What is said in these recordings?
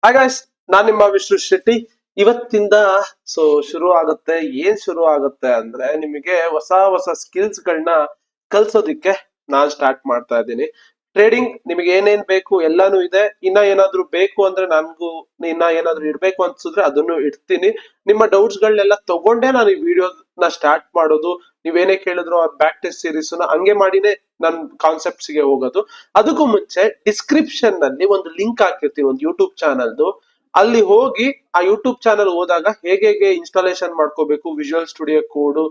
Hi guys, ನಾನ್ ನಿಮ್ಮ ವಿಷ್ಣು ಶೆಟ್ಟಿ. ಇವತ್ತಿಂದ ಶುರು ಆಗುತ್ತೆ. ಏನ್ ಶುರು ಆಗುತ್ತೆ ಅಂದ್ರೆ ನಿಮಗೆ ಹೊಸ ಹೊಸ ಸ್ಕಿಲ್ಸ್ ಗಳನ್ನ ಕಲ್ಸೋದಿಕ್ಕೆ ನಾನ್ ಸ್ಟಾರ್ಟ್ ಮಾಡ್ತಾ ಇದ್ದೀನಿ. ಟ್ರೇಡಿಂಗ್ ನಿಮಗೆ ಏನೇನ್ ಬೇಕು ಎಲ್ಲಾನು ಇದೆ. ಇನ್ನ ಏನಾದ್ರು ಬೇಕು ಅಂದ್ರೆ ನನ್ಗೂ ಇನ್ನ ಏನಾದ್ರು ಇಡ್ಬೇಕು ಅನ್ಸಿದ್ರೆ ಅದನ್ನು ಇಡ್ತೀನಿ. ನಿಮ್ಮ ಡೌಟ್ಸ್ ಗಳನ್ನೆಲ್ಲ ತಗೊಂಡೇ ನಾನು ಈ ವಿಡಿಯೋ ನ ಸ್ಟಾರ್ಟ್ ಮಾಡೋದು. ನೀವೇನೇ ಕೇಳಿದ್ರು ಆ ಬ್ಯಾಕ್ ಟೆಸ್ಟ್ ಸೀರೀಸ್ ನ ಹಂಗೆ ಮಾಡಿನೇ ನನ್ ಕಾನ್ಸೆಪ್ಟ್ಸ್ ಗೆ ಹೋಗೋದು. ಅದಕ್ಕೂ ಮುಂಚೆ ಡಿಸ್ಕ್ರಿಪ್ಷನ್ ನಲ್ಲಿ ಒಂದು ಲಿಂಕ್ ಹಾಕಿರ್ತೀನಿ, ಒಂದು ಯೂಟ್ಯೂಬ್ ಚಾನಲ್ದು. ಅಲ್ಲಿ ಹೋಗಿ ಆ ಯೂಟ್ಯೂಬ್ ಚಾನಲ್ ಹೋದಾಗ ಹೇಗೆ ಇನ್ಸ್ಟಾಲೇಷನ್ ಮಾಡ್ಕೋಬೇಕು, ವಿಜುವಲ್ ಸ್ಟುಡಿಯೋ ಕೋಡ್,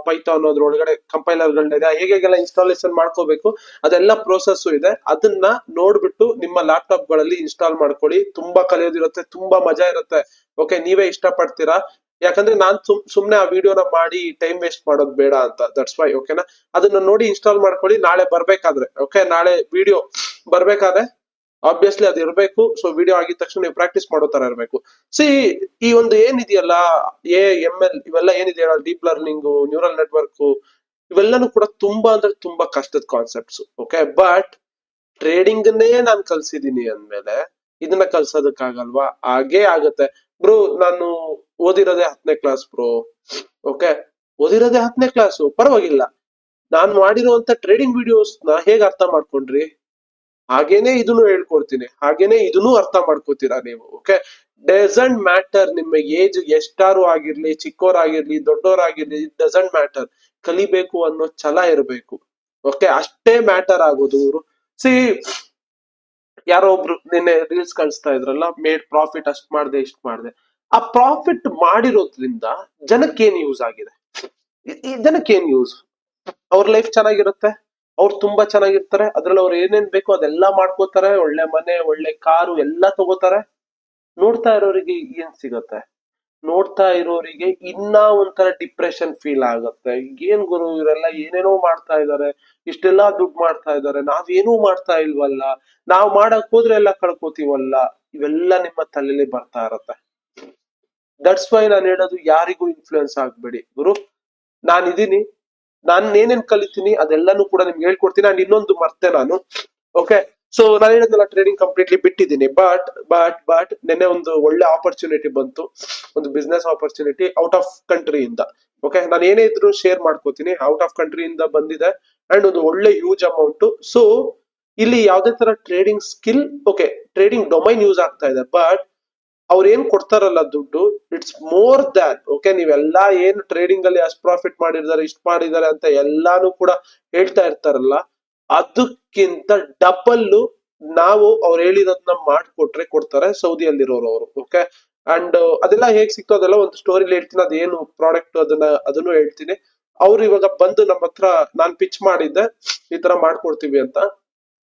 ಪೈಥಾನ್ ಅದ್ರೊಳಗಡೆ ಕಂಪೈಲರ್ ಗಳನ್ನ ಹೇಗೆಲ್ಲ ಇನ್ಸ್ಟಾಲೇಷನ್ ಮಾಡ್ಕೋಬೇಕು ಅದೆಲ್ಲ ಪ್ರೋಸೆಸ್ ಇದೆ. ಅದನ್ನ ನೋಡ್ಬಿಟ್ಟು ನಿಮ್ಮ ಲ್ಯಾಪ್ಟಾಪ್ ಗಳಲ್ಲಿ ಇನ್ಸ್ಟಾಲ್ ಮಾಡ್ಕೊಳ್ಳಿ. ತುಂಬಾ ಕಲಿಯೋದಿರುತ್ತೆ, ತುಂಬಾ ಮಜಾ ಇರುತ್ತೆ. ಓಕೆ, ನೀವೇ ಇಷ್ಟ ಪಡ್ತೀರಾ. ಯಾಕಂದ್ರೆ ನಾನ್ ಸುಮ್ನೆ ಆ ವಿಡಿಯೋನ ಮಾಡಿ ಟೈಮ್ ವೇಸ್ಟ್ ಮಾಡೋದು ಬೇಡ ಅಂತ. That's why. ಓಕೆನಾ, ಅದನ್ನ ನೋಡಿ ಇನ್ಸ್ಟಾಲ್ ಮಾಡ್ಕೊಳ್ಳಿ. ನಾಳೆ ಬರ್ಬೇಕಾದ್ರೆ, ಓಕೆ, ನಾಳೆ ವಿಡಿಯೋ ಬರ್ಬೇಕಾದ್ರೆ ಆಬ್ವಿಯಸ್ಲಿ ಅದು ಇರಬೇಕು. ಸೊ ವಿಡಿಯೋ ಆಗಿದ ತಕ್ಷಣ ನೀವು ಪ್ರಾಕ್ಟೀಸ್ ಮಾಡೋ ತರ ಇರಬೇಕು. ಸಿ, ಈ ಒಂದು ಏನಿದೆಯಲ್ಲ, ML ಇವೆಲ್ಲ ಏನಿದೆಯಲ್ಲ, ಡೀಪ್ ಲರ್ನಿಂಗ್, ನ್ಯೂರಲ್ ನೆಟ್ವರ್ಕ್, ಇವೆಲ್ಲನೂ ಕೂಡ ತುಂಬಾ ಅಂದ್ರೆ ತುಂಬಾ ಕಷ್ಟದ ಕಾನ್ಸೆಪ್ಟ್ಸ್. ಓಕೆ, ಬಟ್ ಟ್ರೇಡಿಂಗ್ ಅನ್ನೇ ನಾನು ಕಲ್ಸಿದೀನಿ ಅಂದ್ಮೇಲೆ ಇದನ್ನ ಕಲ್ಸೋದಕ್ಕಾಗಲ್ವಾ? ಹಾಗೇ ಆಗತ್ತೆ ಬ್ರೋ. ನಾನು ಓದಿರೋದೇ 10ನೇ ಕ್ಲಾಸ್ ಬ್ರೋ. ಓಕೆ, ಓದಿರೋದೇ 10ನೇ ಕ್ಲಾಸು, ಪರವಾಗಿಲ್ಲ. ನಾನ್ ಮಾಡಿರುವಂತ ಟ್ರೇಡಿಂಗ್ ವಿಡಿಯೋಸ್ ನ ಹೇಗ್ ಅರ್ಥ ಮಾಡ್ಕೊಂಡ್ರಿ, ಹಾಗೇನೆ ಇದನ್ನು ಹೇಳ್ಕೊಡ್ತೀನಿ. ಹಾಗೇನೆ ಇದನ್ನು ಅರ್ಥ ಮಾಡ್ಕೋತೀರಾ ನೀವು. ಓಕೆ, ಡಸಂಟ್ ಮ್ಯಾಟರ್ ನಿಮ್ಮ ಏಜ್ ಎಷ್ಟಾರು ಆಗಿರ್ಲಿ, ಚಿಕ್ಕವರಾಗಿರ್ಲಿ, ದೊಡ್ಡವರಾಗಿರ್ಲಿ, ಇಟ್ ಡಸಂಟ್ ಮ್ಯಾಟರ್. ಕಲಿಬೇಕು ಅನ್ನೋ ಛಲ ಇರಬೇಕು. ಓಕೆ, ಅಷ್ಟೇ ಮ್ಯಾಟರ್ ಆಗೋದು. ಸಿ, ಯಾರೋ ಒಬ್ರು ನಿನ್ನೆ ರೀಲ್ಸ್ ಕಳಿಸ್ತಾ ಇದ್ರಲ್ಲ, ಮೇಡ್ ಪ್ರಾಫಿಟ್ ಅಷ್ಟ್ ಮಾಡ್ದೆ ಇಷ್ಟ್ ಮಾಡ್ದೆ. ಆ ಪ್ರಾಫಿಟ್ ಮಾಡಿರೋದ್ರಿಂದ ಜನಕ್ಕೆ ಏನ್ ಯೂಸ್ ಆಗಿದೆ? ಈ ಜನಕ್ಕೆ ಏನ್ ಯೂಸ್? ಅವ್ರ ಲೈಫ್ ಚೆನ್ನಾಗಿರುತ್ತೆ, ಅವ್ರು ತುಂಬಾ ಚೆನ್ನಾಗಿರ್ತಾರೆ, ಅದ್ರಲ್ಲಿ ಅವ್ರು ಏನೇನ್ ಬೇಕೋ ಅದೆಲ್ಲ ಮಾಡ್ಕೋತಾರೆ, ಒಳ್ಳೆ ಮನೆ, ಒಳ್ಳೆ ಕಾರು ಎಲ್ಲ ತಗೋತಾರೆ. ನೋಡ್ತಾ ಇರೋರಿಗೆ ಏನ್ ಸಿಗತ್ತೆ? ನೋಡ್ತಾ ಇರೋರಿಗೆ ಇನ್ನ ಒಂಥರ ಡಿಪ್ರೆಷನ್ ಫೀಲ್ ಆಗತ್ತೆ. ಏನ್ ಗುರು, ಇವರೆಲ್ಲ ಏನೇನೋ ಮಾಡ್ತಾ ಇದಾರೆ, ಇಷ್ಟೆಲ್ಲಾ ದುಡ್ಡು ಮಾಡ್ತಾ ಇದಾರೆ, ನಾವೇನೂ ಮಾಡ್ತಾ ಇಲ್ವಲ್ಲ, ನಾವ್ ಮಾಡಕ್ ಹೋದ್ರೆ ಎಲ್ಲ ಕಳ್ಕೊತೀವಲ್ಲ. ಇವೆಲ್ಲ ನಿಮ್ಮ ತಲೆಯಲ್ಲಿ ಬರ್ತಾ ಇರತ್ತೆ. ದಟ್ಸ್ ವೈ ನಾನು ಹೇಳೋದು, ಯಾರಿಗೂ ಇನ್ಫ್ಲೂಯೆನ್ಸ್ ಆಗ್ಬೇಡಿ ಗುರು. ನಾನಿದೀನಿ, ನಾನು ಏನೇನ್ ಕಲಿತೀನಿ ಅದೆಲ್ಲಾನು ಕೂಡ ನಿಮ್ಗೆ ಹೇಳ್ಕೊಡ್ತೀನಿ. ಅಂಡ್ ಇನ್ನೊಂದು ಮರ್ತೆ ನಾನು. ಓಕೆ, ಸೊ ನಾನು ಹೇಳಿದ್ನಲ್ಲ, ಟ್ರೇಡಿಂಗ್ ಕಂಪ್ಲೀಟ್ಲಿ ಬಿಟ್ಟಿದ್ದೀನಿ. ಬಟ್ ನೆನ್ನೆ ಒಂದು ಒಳ್ಳೆ ಆಪರ್ಚುನಿಟಿ ಬಂತು, ಒಂದು ಬಿಸ್ನೆಸ್ ಆಪರ್ಚುನಿಟಿ ಔಟ್ ಆಫ್ ಕಂಟ್ರಿಯಿಂದ. ಓಕೆ, ನಾನು ಏನೇ ಇದ್ರು ಶೇರ್ ಮಾಡ್ಕೋತೀನಿ. ಔಟ್ ಆಫ್ ಕಂಟ್ರಿಯಿಂದ ಬಂದಿದೆ ಅಂಡ್ ಒಂದು ಒಳ್ಳೆ ಹ್ಯೂಜ್ ಅಮೌಂಟ್. ಸೊ ಇಲ್ಲಿ ಯಾವ್ದೇ ತರ trading skill, okay, trading domain use ಆಗ್ತಾ ಇದೆ, ಬಟ್ ಅವ್ರ ಏನ್ ಕೊಡ್ತಾರಲ್ಲ ದುಡ್ಡು, ಇಟ್ಸ್ ಮೋರ್ ದ್ಯಾನ್. ಓಕೆ, ನೀವೆಲ್ಲಾ ಏನ್ ಟ್ರೇಡಿಂಗ್ ಅಲ್ಲಿ ಅಷ್ಟು ಪ್ರಾಫಿಟ್ ಮಾಡಿದ್ದಾರೆ, ಇಷ್ಟ ಮಾಡಿದ್ದಾರೆ ಅಂತ ಎಲ್ಲಾನು ಕೂಡ ಹೇಳ್ತಾ ಇರ್ತಾರಲ್ಲ, ಅದಕ್ಕಿಂತ ಡಬಲ್ ನಾವು ಅವ್ರು ಹೇಳಿರೋದನ್ನ ಮಾಡ್ಕೊಟ್ರೆ ಕೊಡ್ತಾರೆ ಸೌದಿಯಲ್ಲಿರೋರು ಅವರು. ಓಕೆ, ಅಂಡ್ ಅದೆಲ್ಲ ಹೇಗ್ ಸಿಕ್ತು ಅದೆಲ್ಲ ಒಂದು ಸ್ಟೋರಿಲಿ ಹೇಳ್ತೀನಿ. ಅದೇನು ಪ್ರಾಡಕ್ಟ್ ಅದನ್ನು ಹೇಳ್ತೀನಿ. ಅವ್ರು ಇವಾಗ ಬಂದು ನಮ್ಮ ಹತ್ರ, ನಾನ್ ಪಿಚ್ ಮಾಡಿದ್ದೆ ಈ ತರ ಮಾಡ್ಕೊಡ್ತೀವಿ ಅಂತ.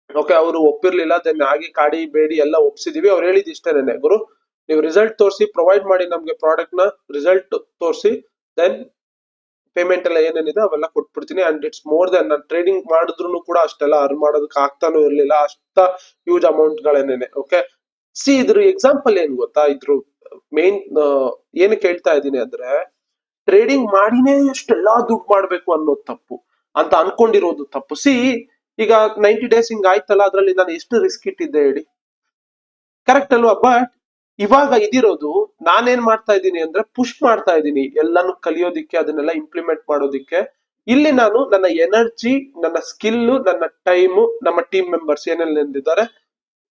ಓಕೆ, ಅವರು ಒಪ್ಪಿರ್ಲಿಲ್ಲ. ದೆನ್ ಆಗಿ ಕಾಡಿ ಬೇಡಿ ಎಲ್ಲ ಒಪ್ಸಿದೀವಿ. ಅವ್ರು ಹೇಳಿದ್ ಇಷ್ಟೇನೆ, ಗುರು ನೀವು ರಿಸಲ್ಟ್ ತೋರಿಸಿ, ಪ್ರೊವೈಡ್ ಮಾಡಿ ನಮ್ಗೆ ಪ್ರಾಡಕ್ಟ್ ನ, ರಿಸಲ್ಟ್ ತೋರಿಸಿ, ದೆನ್ ಪೇಮೆಂಟ್ ಎಲ್ಲ ಏನೇನಿದೆ ಅವೆಲ್ಲ ಕೊಟ್ಬಿಡ್ತೀನಿ. And it's more than. ನಾನು ಟ್ರೇಡಿಂಗ್ ಮಾಡಿದ್ರು ಕೂಡ ಅಷ್ಟೆಲ್ಲ ಅರ್ನ್ ಮಾಡೋದಕ್ಕೆ ಆಗ್ತಾನೂ ಇರ್ಲಿಲ್ಲ, ಅಷ್ಟ ಹ್ಯೂಜ್ ಅಮೌಂಟ್ ಗಳೇನೇನೆ. ಓಕೆ, ಸಿ, ಇದ್ರ ಎಕ್ಸಾಂಪಲ್ ಏನ್ ಗೊತ್ತಾ? ಇದ್ರ ಮೇನ್ ಏನಕ್ಕೆ ಹೇಳ್ತಾ ಇದ್ದೀನಿ ಅಂದ್ರೆ, ಟ್ರೇಡಿಂಗ್ ಮಾಡಿನೇ ಎಷ್ಟೆಲ್ಲಾ ದುಡ್ಡು ಮಾಡ್ಬೇಕು ಅನ್ನೋದು ತಪ್ಪು ಅಂತ ಅನ್ಕೊಂಡಿರೋದು ತಪ್ಪು. ಸಿ, ಈಗ 90 ಡೇಸ್ ಹಿಂಗ್ ಆಯ್ತಲ್ಲ, ಅದ್ರಲ್ಲಿ ನಾನು ಎಷ್ಟು ರಿಸ್ಕ್ ಇಟ್ಟಿದ್ದೆ ಹೇಳಿ? ಕರೆಕ್ಟ್ ಅಲ್ವಾ? ಬಟ್ ಇವಾಗ ಇದಿರೋದು, ನಾನೇನ್ ಮಾಡ್ತಾ ಇದ್ದೀನಿ ಅಂದ್ರೆ ಪುಷ್ ಮಾಡ್ತಾ ಇದ್ದೀನಿ ಎಲ್ಲಾನು ಕಲಿಯೋದಿಕ್ಕೆ, ಅದನ್ನೆಲ್ಲ ಇಂಪ್ಲಿಮೆಂಟ್ ಮಾಡೋದಿಕ್ಕೆ. ಇಲ್ಲಿ ನಾನು ನನ್ನ ಎನರ್ಜಿ, ನನ್ನ ಸ್ಕಿಲ್, ನನ್ನ ಟೈಮು, ನಮ್ಮ ಟೀಮ್ ಮೆಂಬರ್ಸ್ ಏನೆಲ್ಲ ನಿಂತಿದ್ದಾರೆ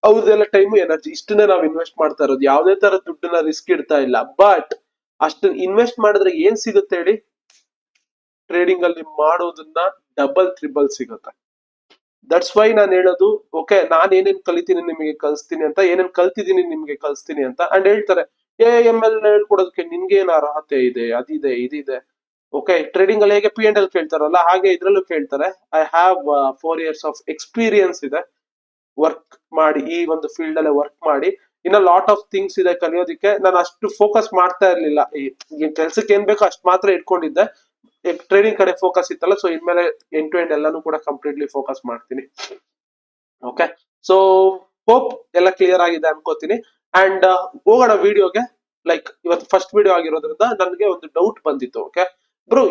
ಅವ್ರದೆಲ್ಲ ಟೈಮು, ಎನರ್ಜಿ, ಇಷ್ಟನ್ನೇ ನಾವು ಇನ್ವೆಸ್ಟ್ ಮಾಡ್ತಾ ಇರೋದು. ಯಾವ್ದೇ ತರ ದುಡ್ಡನ್ನ ರಿಸ್ಕ್ ಇಡ್ತಾ ಇಲ್ಲ. ಬಟ್ ಅಷ್ಟು ಇನ್ವೆಸ್ಟ್ ಮಾಡಿದ್ರೆ ಏನ್ ಸಿಗುತ್ತೆ ಹೇಳಿ? ಟ್ರೇಡಿಂಗ್ ಅಲ್ಲಿ ಮಾಡೋದನ್ನ ಡಬಲ್ ತ್ರಿಬಲ್ ಸಿಗುತ್ತೆ. ದಟ್ಸ್ ವೈ ನಾನು ಹೇಳೋದು. ಓಕೆ, ನಾನ್ ಏನೇನ್ ಕಲಿತೀನಿ ನಿಮಗೆ ಕಲಿಸ್ತೀನಿ ಅಂತ, ಏನೇನ್ ಕಲ್ತಿದ್ದೀನಿ ನಿಮ್ಗೆ ಕಲಿಸ್ತೀನಿ ಅಂತ. ಅಂಡ್ ಹೇಳ್ತಾರೆ, ML ಹೇಳ್ಕೊಡೋದಕ್ಕೆ ನಿನ್ಗೆ ಏನ್ ಅರ್ಹತೆ ಇದೆ, ಅದಿದೆ ಇದಿದೆ. ಓಕೆ, ಟ್ರೇಡಿಂಗ್ ಅಲ್ಲಿ ಹೇಗೆ P&L ಕೇಳ್ತಾರಲ್ಲ, ಹಾಗೆ ಇದ್ರಲ್ಲೂ ಕೇಳ್ತಾರೆ. I have 4 years of experience ಇದೆ, ವರ್ಕ್ ಮಾಡಿ, ಈ ಒಂದು ಫೀಲ್ಡ್ ಅಲ್ಲೇ ವರ್ಕ್ ಮಾಡಿ. ಇನ್ನ ಲಾಟ್ ಆಫ್ ಥಿಂಗ್ಸ್ ಇದೆ ಕಲಿಯೋದಿಕ್ಕೆ. ನಾನು ಅಷ್ಟು ಫೋಕಸ್ ಮಾಡ್ತಾ ಇರ್ಲಿಲ್ಲ. ಈ ಕೆಲ್ಸಕ್ಕೆ ಏನ್ ಬೇಕೋ ಅಷ್ಟು ಮಾತ್ರ ಇಟ್ಕೊಂಡಿದ್ದೆ. ಟ್ರೇಡಿಂಗ್ ಕಡೆ ಫೋಕಸ್ ಇತ್ತಲ್ಲ, ಸೊ ಇನ್ಮೇಲೆ ಎಂಡ್ ಟು ಎಂಡ್ ಎಲ್ಲಾನು ಕೂಡ ಕಂಪ್ಲೀಟ್ಲಿ ಫೋಕಸ್ ಮಾಡ್ತೀನಿ. ಓಕೆ, ಸೊ ಹೋಪ್ ಎಲ್ಲ ಕ್ಲಿಯರ್ ಆಗಿದೆ ಅನ್ಕೋತೀನಿ. ಅಂಡ್ ಹೋಗೋಣ ವಿಡಿಯೋಗೆ. ಲೈಕ್ ಇವತ್ತು ಫಸ್ಟ್ ವಿಡಿಯೋ ಆಗಿರೋದ್ರಿಂದ ನನಗೆ ಒಂದು ಡೌಟ್ ಬಂದಿತ್ತು. ಓಕೆ ಬ್ರೋ,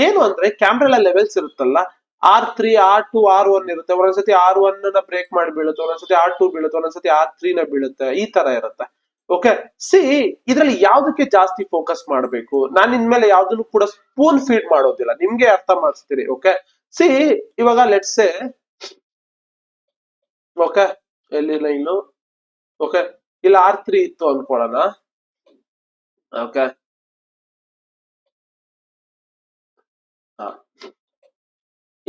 ಏನು ಅಂದ್ರೆ ಕ್ಯಾಮ್ರಾ ಲೆವೆಲ್ಸ್ ಇರುತ್ತಲ್ಲ, R3 R2 R1 ಇರುತ್ತೆ, ಒಂದೊಂದ್ಸತಿ R1 ನ ಬ್ರೇಕ್ ಮಾಡಿ ಬೀಳುತ್ತೆ, ಒಂದೊಂದ್ಸತಿ R2 ಬೀಳುತ್ತೆ, ಒಂದೊಂದ್ಸತಿ R3 ನ ಬೀಳುತ್ತೆ, ಈ ತರ ಇರುತ್ತೆ. ಓಕೆ, ಸಿ ಇದ್ರಲ್ಲಿ ಯಾವ್ದಕ್ಕೆ ಜಾಸ್ತಿ ಫೋಕಸ್ ಮಾಡ್ಬೇಕು, ನಾನು ಇನ್ಮೇಲೆ ಯಾವ್ದನ್ನು ಕೂಡ ಸ್ಪೂನ್ ಫೀಡ್ ಮಾಡೋದಿಲ್ಲ, ನಿಮ್ಗೆ ಅರ್ಥ ಮಾಡಿಸ್ತೀನಿ. ಓಕೆ, ಸಿ ಇವಾಗ ಲೆಟ್ಸ್ ಸೇ, ಓಕೆ ಎಲ್ಲಿ ಲೈನು, ಓಕೆ ಇಲ್ಲಿ R3 ಇತ್ತು ಅನ್ಕೊಳ್ಳೋಣ. ಓಕೆ,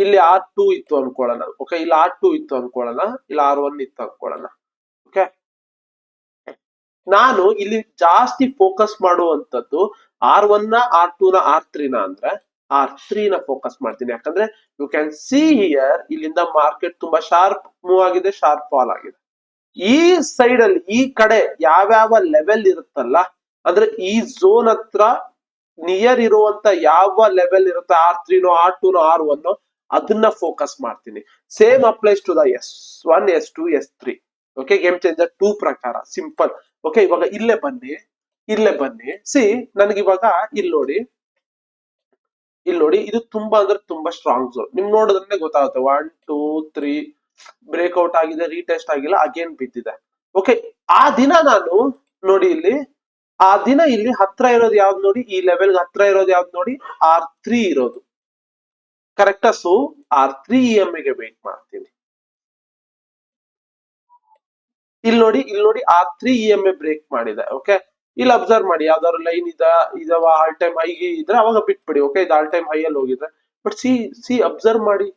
ಇಲ್ಲಿ R2 ಇತ್ತು ಅನ್ಕೊಳ್ಳೋಣ. ಓಕೆ, ಇಲ್ಲಿ R2 ಇತ್ತು ಅನ್ಕೊಳ್ಳೋಣ, ಇಲ್ಲಿ R1 ಇತ್ತು ಅನ್ಕೊಳ್ಳೋಣ. ಓಕೆ, ನಾನು ಇಲ್ಲಿ ಜಾಸ್ತಿ ಫೋಕಸ್ ಮಾಡುವಂತದ್ದು R1 ನ, R2 ನ, R3 ನ ಅಂದ್ರೆ R3 ನ ಫೋಕಸ್ ಮಾಡ್ತೀನಿ. ಯಾಕಂದ್ರೆ ಯು ಕ್ಯಾನ್ ಸಿ ಹಿಯರ್, ಇಲ್ಲಿಂದ ಮಾರ್ಕೆಟ್ ತುಂಬಾ ಶಾರ್ಪ್ ಮೂವ್ ಆಗಿದೆ, ಶಾರ್ಪ್ ಫಾಲ್ ಆಗಿದೆ. ಈ ಸೈಡ್ ಅಲ್ಲಿ ಈ ಕಡೆ ಯಾವ್ಯಾವ ಲೆವೆಲ್ ಇರುತ್ತಲ್ಲ, ಅಂದ್ರೆ ಈ ಝೋನ್ ಹತ್ರ ನಿಯರ್ ಇರುವಂತ ಯಾವ ಲೆವೆಲ್ ಇರುತ್ತೆ, R3 no, R2 no, R1 no, ಅದನ್ನ ಫೋಕಸ್ ಮಾಡ್ತೀನಿ. Same applies to the S1 S2 S3. Okay, game changer 2 ಪ್ರಕಾರ ಸಿಂಪಲ್. ಓಕೆ, ಇವಾಗ ಇಲ್ಲೇ ಬನ್ನಿ, ಸಿ ನನಗೆ ಇವಾಗ ಇಲ್ಲಿ ನೋಡಿ, ಇದು ತುಂಬಾ ಅಂದ್ರೆ ತುಂಬಾ ಸ್ಟ್ರಾಂಗ್ ಝೋನ್. ನಿಮ್ ನೋಡಿದ್ರೆ ಗೊತ್ತಾಗುತ್ತೆ, 1 2 3 ಬ್ರೇಕ್ಔಟ್ ಆಗಿದೆ, ರೀಟೆಸ್ಟ್ ಆಗಿಲ್ಲ, ಅಗೇನ್ ಬಿದ್ದಿದೆ. ಓಕೆ, ಆ ದಿನ ನಾನು ನೋಡಿ ಇಲ್ಲಿ, ಆ ದಿನ ಇಲ್ಲಿ ಹತ್ರ ಇರೋದು ಯಾವ್ದು ನೋಡಿ, ಈ ಲೆವೆಲ್ ಹತ್ರ ಇರೋದು ಯಾವ್ದು ನೋಡಿ, R3 ಇರೋದು ಕರೆಕ್ಟಾ. ಸೊ R3 EMA ಗೆ ವೇಟ್ ಮಾಡ್ತೀನಿ. ಇಲ್ಲಿ ನೋಡಿ R3 EMA ಬ್ರೇಕ್ ಮಾಡಿದೆ. ಓಕೆ, ಇಲ್ಲಿ ಅಬ್ಸರ್ವ್ ಮಾಡಿ, ಯಾವ್ದಾದ್ರು ಲೈನ್ ಇದಾವ ಆಲ್ ಟೈಮ್ ಹೈ ಇದ್ರೆ ಅವಾಗ ಬಿಟ್ಬಿಡಿ. ಓಕೆ, ಇದು ಆಲ್ ಟೈಮ್ ಹೈ ಅಲ್ಲಿ ಹೋಗಿದ್ರೆ, ಬಟ್ ಸಿ ಅಬ್ಸರ್ವ್ ಮಾಡಿ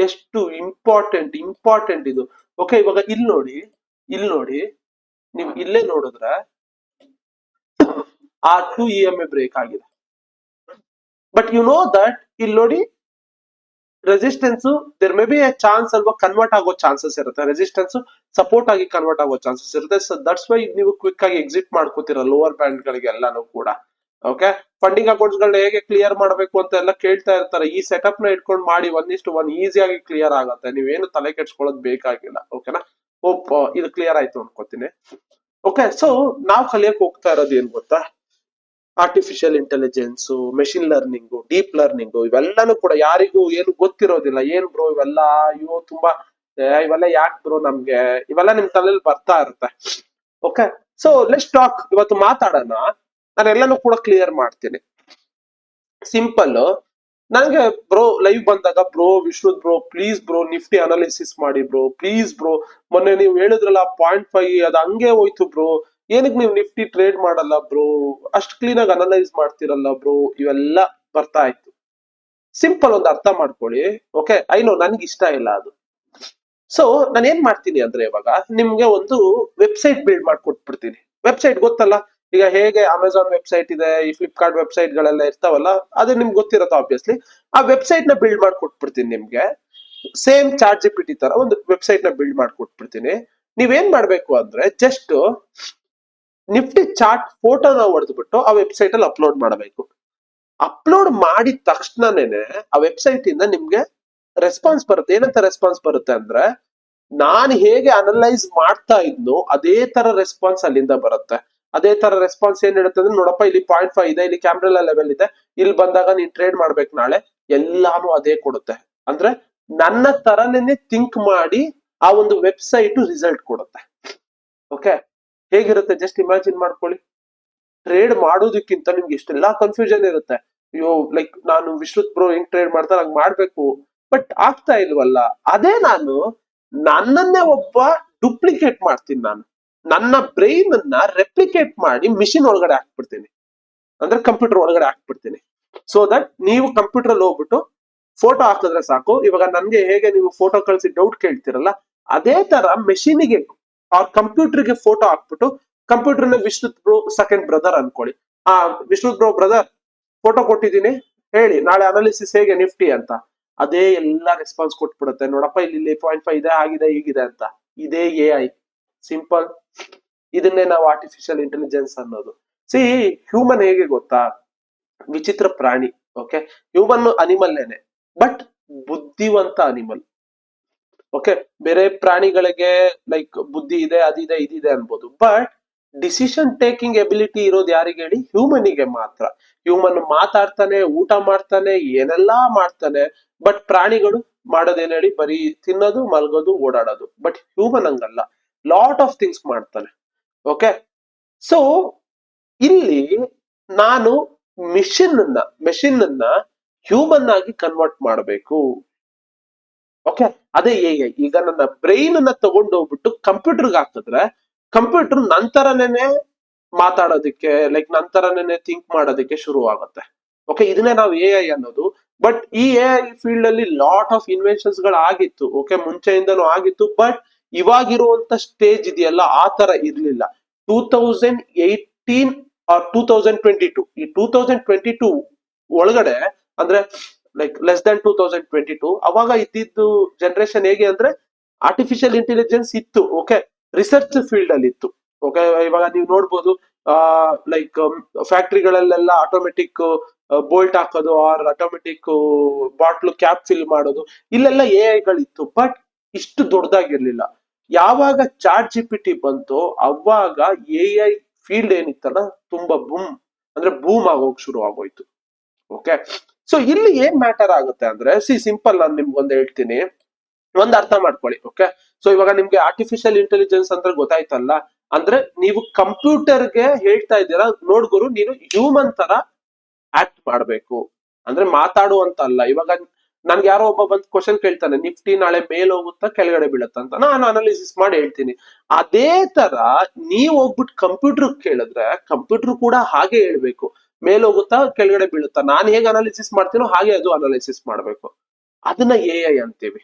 ಎಷ್ಟು ಇಂಪಾರ್ಟೆಂಟ್ ಇದು. ಓಕೆ, ಇವಾಗ ಇಲ್ಲಿ ನೋಡಿ, ನೀವು ಇಲ್ಲೇ ನೋಡಿದ್ರೆ R2 EMA ಬ್ರೇಕ್ ಆಗಿದೆ. ಬಟ್ ಯು ನೋ ದಟ್ ಇಲ್ಲಿ ನೋಡಿ resistance there may be a chance ಅಲ್ವಾ, ಕನ್ವರ್ಟ್ ಆಗೋ ಚಾನ್ಸಸ್ ಇರುತ್ತೆ, ರೆಸಿಸ್ಟೆನ್ಸ್ ಸಪೋರ್ಟ್ ಆಗಿ ಕನ್ವರ್ಟ್ ಆಗೋ ಚಾನ್ಸಸ್ ಇರುತ್ತೆ. ಸೊ ದಟ್ಸ್ ವೈ ನೀವು ಕ್ವಿಕ್ ಆಗಿ ಎಕ್ಸಿಟ್ ಮಾಡ್ಕೋತೀರ ಲೋವರ್ ಬ್ಯಾಂಡ್ ಗಳಿಗೆ ಎಲ್ಲಾನು ಕೂಡ. ಓಕೆ, ಫಂಡಿಂಗ್ ಅಕೌಂಟ್ಸ್ ಗಳನ್ನ ಹೇಗೆ ಕ್ಲಿಯರ್ ಮಾಡಬೇಕು ಅಂತ ಎಲ್ಲ ಕೇಳ್ತಾ ಇರ್ತಾರೆ. ಈ ಸೆಟಪ್ ನ ಇಟ್ಕೊಂಡು ಮಾಡಿ 1:1 ಈಸಿಯಾಗಿ ಕ್ಲಿಯರ್ ಆಗುತ್ತೆ, ನೀವೇನು ತಲೆ ಕೆಡ್ಸ್ಕೊಳ್ಳೋದು ಬೇಕಾಗಿಲ್ಲ. ಓಕೆನಾ, ಹೋಪ್ ಇದು ಕ್ಲಿಯರ್ ಆಯ್ತು ಅನ್ಕೋತೀನಿ. ಓಕೆ, ಸೊ ನಾವು ಕಲಿಯಕ್ ಹೋಗ್ತಾ ಇರೋದು ಏನ್ ಗೊತ್ತಾ, artificial intelligence, machine learning, deep learning, ಇವೆಲ್ಲಾನು ಕೂಡ ಯಾರಿಗೂ ಏನು ಗೊತ್ತಿರೋದಿಲ್ಲ. ಏನ್ ಬ್ರೋ ಇವೆಲ್ಲ, ಅಯ್ಯೋ ತುಂಬಾ ಇವೆಲ್ಲ ಯಾಕೆ ಬ್ರೋ ನಮ್ಗೆ, ಇವೆಲ್ಲ ನಿಮ್ ತಲೆಯಲ್ಲಿ ಬರ್ತಾ ಇರುತ್ತೆ. ಓಕೆ, ಸೊ ಲೆಟ್ಸ್ ಟಾಕ್, ಇವತ್ತು ಮಾತಾಡೋಣ. ನಾನು ಎಲ್ಲಾನು ಕೂಡ ಕ್ಲಿಯರ್ ಮಾಡ್ತೀನಿ. ಸಿಂಪಲ್, ನನಗೆ ಬ್ರೋ ಲೈವ್ ಬಂದಾಗ, ಬ್ರೋ ವಿಶ್ವದ್ bro please bro Nifty analysis ಮಾಡಿ ಬ್ರೋ, ಪ್ಲೀಸ್ ಬ್ರೋ, ಮೊನ್ನೆ ನೀವು ಹೇಳಿದ್ರಲ್ಲ 0.5 ಅದು ಹಂಗೆ ಹೋಯ್ತು ಬ್ರೋ, ಏನಕ್ಕೆ ನೀವು ನಿಫ್ಟಿ ಟ್ರೇಡ್ ಮಾಡಲ್ಲ ಬ್ರೋ, ಅಷ್ಟು ಕ್ಲೀನ್ ಆಗಿ ಅನಲೈಸ್ ಮಾಡ್ತಿರಲ್ಲ ಬ್ರೋ, ಇವೆಲ್ಲ ಬರ್ತಾ ಇತ್ತು. ಸಿಂಪಲ್ ಒಂದು ಅರ್ಥ ಮಾಡ್ಕೊಳ್ಳಿ. ಓಕೆ, ಐನೋ ನನ್ಗೆ ಇಷ್ಟ ಇಲ್ಲ ಅದು. ಸೊ ನಾನು ಏನ್ ಮಾಡ್ತೀನಿ ಅಂದ್ರೆ, ಇವಾಗ ನಿಮ್ಗೆ ಒಂದು ವೆಬ್ಸೈಟ್ ಬಿಲ್ಡ್ ಮಾಡ್ಕೊಟ್ಬಿಡ್ತೀನಿ. ವೆಬ್ಸೈಟ್ ಗೊತ್ತಲ್ಲ, ಈಗ ಹೇಗೆ ಅಮೆಝಾನ್ ವೆಬ್ಸೈಟ್ ಇದೆ, ಈ ಫ್ಲಿಪ್ಕಾರ್ಟ್ ವೆಬ್ಸೈಟ್ ಗಳೆಲ್ಲ ಇರ್ತಾವಲ್ಲ, ಅದು ನಿಮ್ಗೆ ಗೊತ್ತಿರತ್ತೆ ಆಬ್ವಿಯಸ್ಲಿ. ಆ ವೆಬ್ಸೈಟ್ ನ ಬಿಲ್ಡ್ ಮಾಡ್ಕೊಟ್ಬಿಡ್ತೀನಿ ನಿಮ್ಗೆ. ಸೇಮ್ ಚಾಟ್ GPT ತರ ಒಂದು ವೆಬ್ಸೈಟ್ ನ ಬಿಲ್ಡ್ ಮಾಡ್ಕೊಟ್ಬಿಡ್ತೀನಿ. ನೀವೇನ್ ಮಾಡ್ಬೇಕು ಅಂದ್ರೆ, ಜಸ್ಟ್ ನಿಫ್ಟಿ ಚಾರ್ಟ್ ಫೋಟೋನ ಹೊಡೆದ್ಬಿಟ್ಟು ಆ ವೆಬ್ಸೈಟ್ ಅಲ್ಲಿ ಅಪ್ಲೋಡ್ ಮಾಡಬೇಕು. ಅಪ್ಲೋಡ್ ಮಾಡಿದ ತಕ್ಷಣನೇ ಆ ವೆಬ್ಸೈಟ್ ಇಂದ ನಿಮ್ಗೆ ರೆಸ್ಪಾನ್ಸ್ ಬರುತ್ತೆ. ಏನಂತ ರೆಸ್ಪಾನ್ಸ್ ಬರುತ್ತೆ ಅಂದ್ರೆ, ನಾನು ಹೇಗೆ ಅನಲೈಸ್ ಮಾಡ್ತಾ ಇದ್ನೋ ಅದೇ ತರ ರೆಸ್ಪಾನ್ಸ್ ಅಲ್ಲಿಂದ ಬರುತ್ತೆ. ಅದೇ ತರ ರೆಸ್ಪಾನ್ಸ್ ಏನ್ ಹೇಳುತ್ತೆ ಅಂದ್ರೆ, ನೋಡಪ್ಪ ಇಲ್ಲಿ 0.5 ಇದೆ, ಇಲ್ಲಿ ಕ್ಯಾಮ್ರೆಲಾ ಲೆವೆಲ್ ಇದೆ, ಇಲ್ಲಿ ಬಂದಾಗ ನೀನ್ ಟ್ರೇಡ್ ಮಾಡ್ಬೇಕು ನಾಳೆ, ಎಲ್ಲಾನು ಅದೇ ಕೊಡುತ್ತೆ. ಅಂದ್ರೆ ನನ್ನ ತರನೇ ಥಿಂಕ್ ಮಾಡಿ ಆ ಒಂದು ವೆಬ್ಸೈಟ್ ರಿಸಲ್ಟ್ ಕೊಡುತ್ತೆ. ಓಕೆ, ಹೇಗಿರುತ್ತೆ ಜಸ್ಟ್ ಇಮ್ಯಾಜಿನ್ ಮಾಡ್ಕೊಳ್ಳಿ. ಟ್ರೇಡ್ ಮಾಡೋದಕ್ಕಿಂತ ನಿಮ್ಗೆ ಎಷ್ಟೆಲ್ಲಾ ಕನ್ಫ್ಯೂಷನ್ ಇರುತ್ತೆ. ಅಯ್ಯೋ ಲೈಕ್ ನಾನು ವಿಶ್ವತ್ ಬ್ರೋ ಹೆಂಗ್ ಟ್ರೇಡ್ ಮಾಡ್ತಾರೆ ಹಂಗ್ ಮಾಡ್ಬೇಕು, ಬಟ್ ಆಗ್ತಾ ಇಲ್ವಲ್ಲ. ಅದೇ ನಾನು ನನ್ನನ್ನೇ ಒಬ್ಬ ಡುಪ್ಲಿಕೇಟ್ ಮಾಡ್ತೀನಿ. ನಾನು ನನ್ನ ಬ್ರೈನ್ ಅನ್ನ ರೆಪ್ಲಿಕೇಟ್ ಮಾಡಿ ಮಿಷಿನ್ ಒಳಗಡೆ ಹಾಕ್ಬಿಡ್ತೀನಿ, ಅಂದ್ರೆ ಕಂಪ್ಯೂಟರ್ ಒಳಗಡೆ ಹಾಕ್ಬಿಡ್ತೀನಿ. ಸೊ ದಟ್ ನೀವು ಕಂಪ್ಯೂಟರ್ ಅಲ್ಲಿ ಹೋಗ್ಬಿಟ್ಟು ಫೋಟೋ ಹಾಕಿದ್ರೆ ಸಾಕು. ಇವಾಗ ನನ್ಗೆ ಹೇಗೆ ನೀವು ಫೋಟೋ ಕಳಿಸಿ ಡೌಟ್ ಕೇಳ್ತಿರಲ್ಲ, ಅದೇ ತರ ಮೆಷಿನಿಗೆ ಅವ್ರ ಕಂಪ್ಯೂಟರ್ಗೆ ಫೋಟೋ ಹಾಕ್ಬಿಟ್ಟು, ಕಂಪ್ಯೂಟರ್ನ ವಿಶ್ವತ್ ಬ್ರೋ ಸೆಕೆಂಡ್ ಬ್ರದರ್ ಅನ್ಕೊಳ್ಳಿ, ವಿಶ್ವತ್ ಬ್ರೋ ಬ್ರದರ್ ಫೋಟೋ ಕೊಟ್ಟಿದ್ದೀನಿ, ಹೇಳಿ ನಾಳೆ ಅನಾಲಿಸಿಸ್ ಹೇಗೆ ನಿಫ್ಟಿ ಅಂತ. ಅದೇ ಎಲ್ಲ ರೆಸ್ಪಾನ್ಸ್ ಕೊಟ್ಬಿಡುತ್ತೆ. ನೋಡಪ್ಪ ಇಲ್ಲಿ 0.5 ಇದೆ, ಆಗಿದೆ, ಹೀಗಿದೆ ಅಂತ. ಇದೇ AI. ಸಿಂಪಲ್. ಇದನ್ನೇ ನಾವು ಆರ್ಟಿಫಿಷಿಯಲ್ ಇಂಟೆಲಿಜೆನ್ಸ್ ಅನ್ನೋದು. ಸಿ ಹ್ಯೂಮನ್ ಹೇಗೆ ಗೊತ್ತಾ, ವಿಚಿತ್ರ ಪ್ರಾಣಿ. ಓಕೆ, ಹ್ಯೂಮನ್ ಅನಿಮಲ್ಲೇನೆ, ಬಟ್ ಬುದ್ಧಿವಂತ ಅನಿಮಲ್. ಓಕೆ, ಬೇರೆ ಪ್ರಾಣಿಗಳಿಗೆ ಲೈಕ್ ಬುದ್ಧಿ ಇದೆ, ಅದಿದೆ, ಇದಿದೆ ಅನ್ಬೋದು, ಬಟ್ ಡಿಸಿಷನ್ ಟೇಕಿಂಗ್ ಎಬಿಲಿಟಿ ಇರೋದು ಯಾರಿಗೆ ಹೇಳಿ? ಹ್ಯೂಮನಿಗೆ ಮಾತ್ರ. ಹ್ಯೂಮನ್ ಮಾತಾಡ್ತಾನೆ, ಊಟ ಮಾಡ್ತಾನೆ, ಏನೆಲ್ಲಾ ಮಾಡ್ತಾನೆ, ಬಟ್ ಪ್ರಾಣಿಗಳು ಮಾಡೋದೇನ್ ಹೇಳಿ? ಬರೀ ತಿನ್ನೋದು, ಮಲ್ಗೋದು, ಓಡಾಡೋದು. ಬಟ್ ಹ್ಯೂಮನ್ ಹಂಗಲ್ಲ, ಲಾಟ್ ಆಫ್ ಥಿಂಗ್ಸ್ ಮಾಡ್ತಾನೆ. ಓಕೆ, ಸೊ ಇಲ್ಲಿ ನಾನು ಮೆಷಿನ್ ಅನ್ನ ಹ್ಯೂಮನ್ ಆಗಿ ಕನ್ವರ್ಟ್ ಮಾಡಬೇಕು. ಓಕೆ, ಅದೇ ಎ. ಈಗ ನನ್ನ ಬ್ರೈನ್ ಅನ್ನ ತಗೊಂಡು ಹೋಗ್ಬಿಟ್ಟು ಕಂಪ್ಯೂಟರ್ಗೆ ಹಾಕಿದ್ರೆ ಕಂಪ್ಯೂಟರ್ ನಂತರನೇ ಮಾತಾಡೋದಕ್ಕೆ, ಲೈಕ್ ನಂತರನೇ ಥಿಂಕ್ ಮಾಡೋದಕ್ಕೆ ಶುರು ಆಗುತ್ತೆ. ಓಕೆ, ಇದನ್ನೇ ನಾವು ಎ ಅನ್ನೋದು. ಬಟ್ ಈ ಎ ಫೀಲ್ಡ್ ಅಲ್ಲಿ ಲಾಟ್ ಆಫ್ ಇನ್ವೆನ್ಷನ್ಸ್ ಗಳು ಆಗಿತ್ತು. ಓಕೆ, ಮುಂಚೆಯಿಂದನೂ ಆಗಿತ್ತು. ಬಟ್ ಇವಾಗಿರುವಂತ ಸ್ಟೇಜ್ ಇದೆಯಲ್ಲ, ಆ ತರ ಇರ್ಲಿಲ್ಲ. 2018 ಆರ್ 2022, ಈ 2022 ಒಳಗಡೆ, ಅಂದ್ರೆ ಲೈಕ್ ಲೆಸ್ ದನ್ 2022, ಅವಾಗ ಇದ್ದಿದ್ದು ಜನರೇಷನ್ ಹೇಗೆ ಅಂದ್ರೆ ಆರ್ಟಿಫಿಷಿಯಲ್ ಇಂಟೆಲಿಜೆನ್ಸ್ ಇತ್ತು. ಓಕೆ, ರಿಸರ್ಚ್ ಫೀಲ್ಡ್ ಅಲ್ಲಿ ಇತ್ತು. ಓಕೆ, ಇವಾಗ ನೀವು ನೋಡ್ಬೋದು, ಲೈಕ್ ಫ್ಯಾಕ್ಟ್ರಿಗಳಲ್ಲೆಲ್ಲ ಆಟೋಮೆಟಿಕ್ ಬೋಲ್ಟ್ ಹಾಕೋದು, or automatic bottle cap fill ಮಾಡೋದು, ಇಲ್ಲೆಲ್ಲ ಎ ಐಗಳಿತ್ತು. ಬಟ್ ಇಷ್ಟು ದೊಡ್ಡದಾಗಿರ್ಲಿಲ್ಲ. ಯಾವಾಗ ಚಾಟ್ ಜಿಪಿಟಿ ಬಂತು, ಅವಾಗ ಎ ಐ ಫೀಲ್ಡ್ ಏನಿತ್ತಲ್ಲ, ತುಂಬಾ ಬೂಮ್ ಆಗೋಕ್ ಶುರು ಆಗೋಯ್ತು. ಓಕೆ, ಸೊ ಇಲ್ಲಿ ಏನ್ ಮ್ಯಾಟರ್ ಆಗುತ್ತೆ ಅಂದ್ರೆ, ಸಿಂಪಲ್, ನಾನು ನಿಮ್ಗೊಂದು ಹೇಳ್ತೀನಿ, ಒಂದ್ ಅರ್ಥ ಮಾಡ್ಕೊಳ್ಳಿ. ಓಕೆ, ಸೊ ಇವಾಗ ನಿಮ್ಗೆ ಆರ್ಟಿಫಿಷಿಯಲ್ ಇಂಟೆಲಿಜೆನ್ಸ್ ಅಂದ್ರೆ ಗೊತ್ತಾಯ್ತಲ್ಲ, ಅಂದ್ರೆ ನೀವು ಕಂಪ್ಯೂಟರ್ಗೆ ಹೇಳ್ತಾ ಇದ್ದೀರಾ, ನೋಡ್ಗುರು ನೀನು ಹ್ಯೂಮನ್ ತರ ಆಕ್ಟ್ ಮಾಡ್ಬೇಕು, ಅಂದ್ರೆ ಮಾತಾಡುವಂತ ಅಲ್ಲ. ಇವಾಗ ನನ್ಗೆ ಯಾರೋ ಒಬ್ಬ ಬಂದ್ ಕ್ವಶನ್ ಕೇಳ್ತಾನೆ, ನಿಫ್ಟಿ ನಾಳೆ ಮೇಲ್ ಹೋಗುತ್ತಾ ಕೆಳಗಡೆ ಬೀಳುತ್ತಂತ, ನಾನು ಅನಾಲಿಸಿಸ್ ಮಾಡಿ ಹೇಳ್ತೀನಿ. ಅದೇ ತರ ನೀವ್ ಹೋಗ್ಬಿಟ್ಟು ಕಂಪ್ಯೂಟರ್ ಕೇಳಿದ್ರೆ ಕಂಪ್ಯೂಟರ್ ಕೂಡ ಹಾಗೆ ಹೇಳ್ಬೇಕು, ಮೇಲ್ ಹೋಗುತ್ತಾ ಕೆಳಗಡೆ ಬೀಳುತ್ತಾ, ನಾನು ಹೇಗೆ ಅನಾಲಿಸಿಸ್ ಮಾಡ್ತೀನೋ ಹಾಗೆ ಅದು ಅನಾಲಿಸಿಸ್ ಮಾಡ್ಬೇಕು. ಅದನ್ನ ಎ ಐ ಅಂತೀವಿ.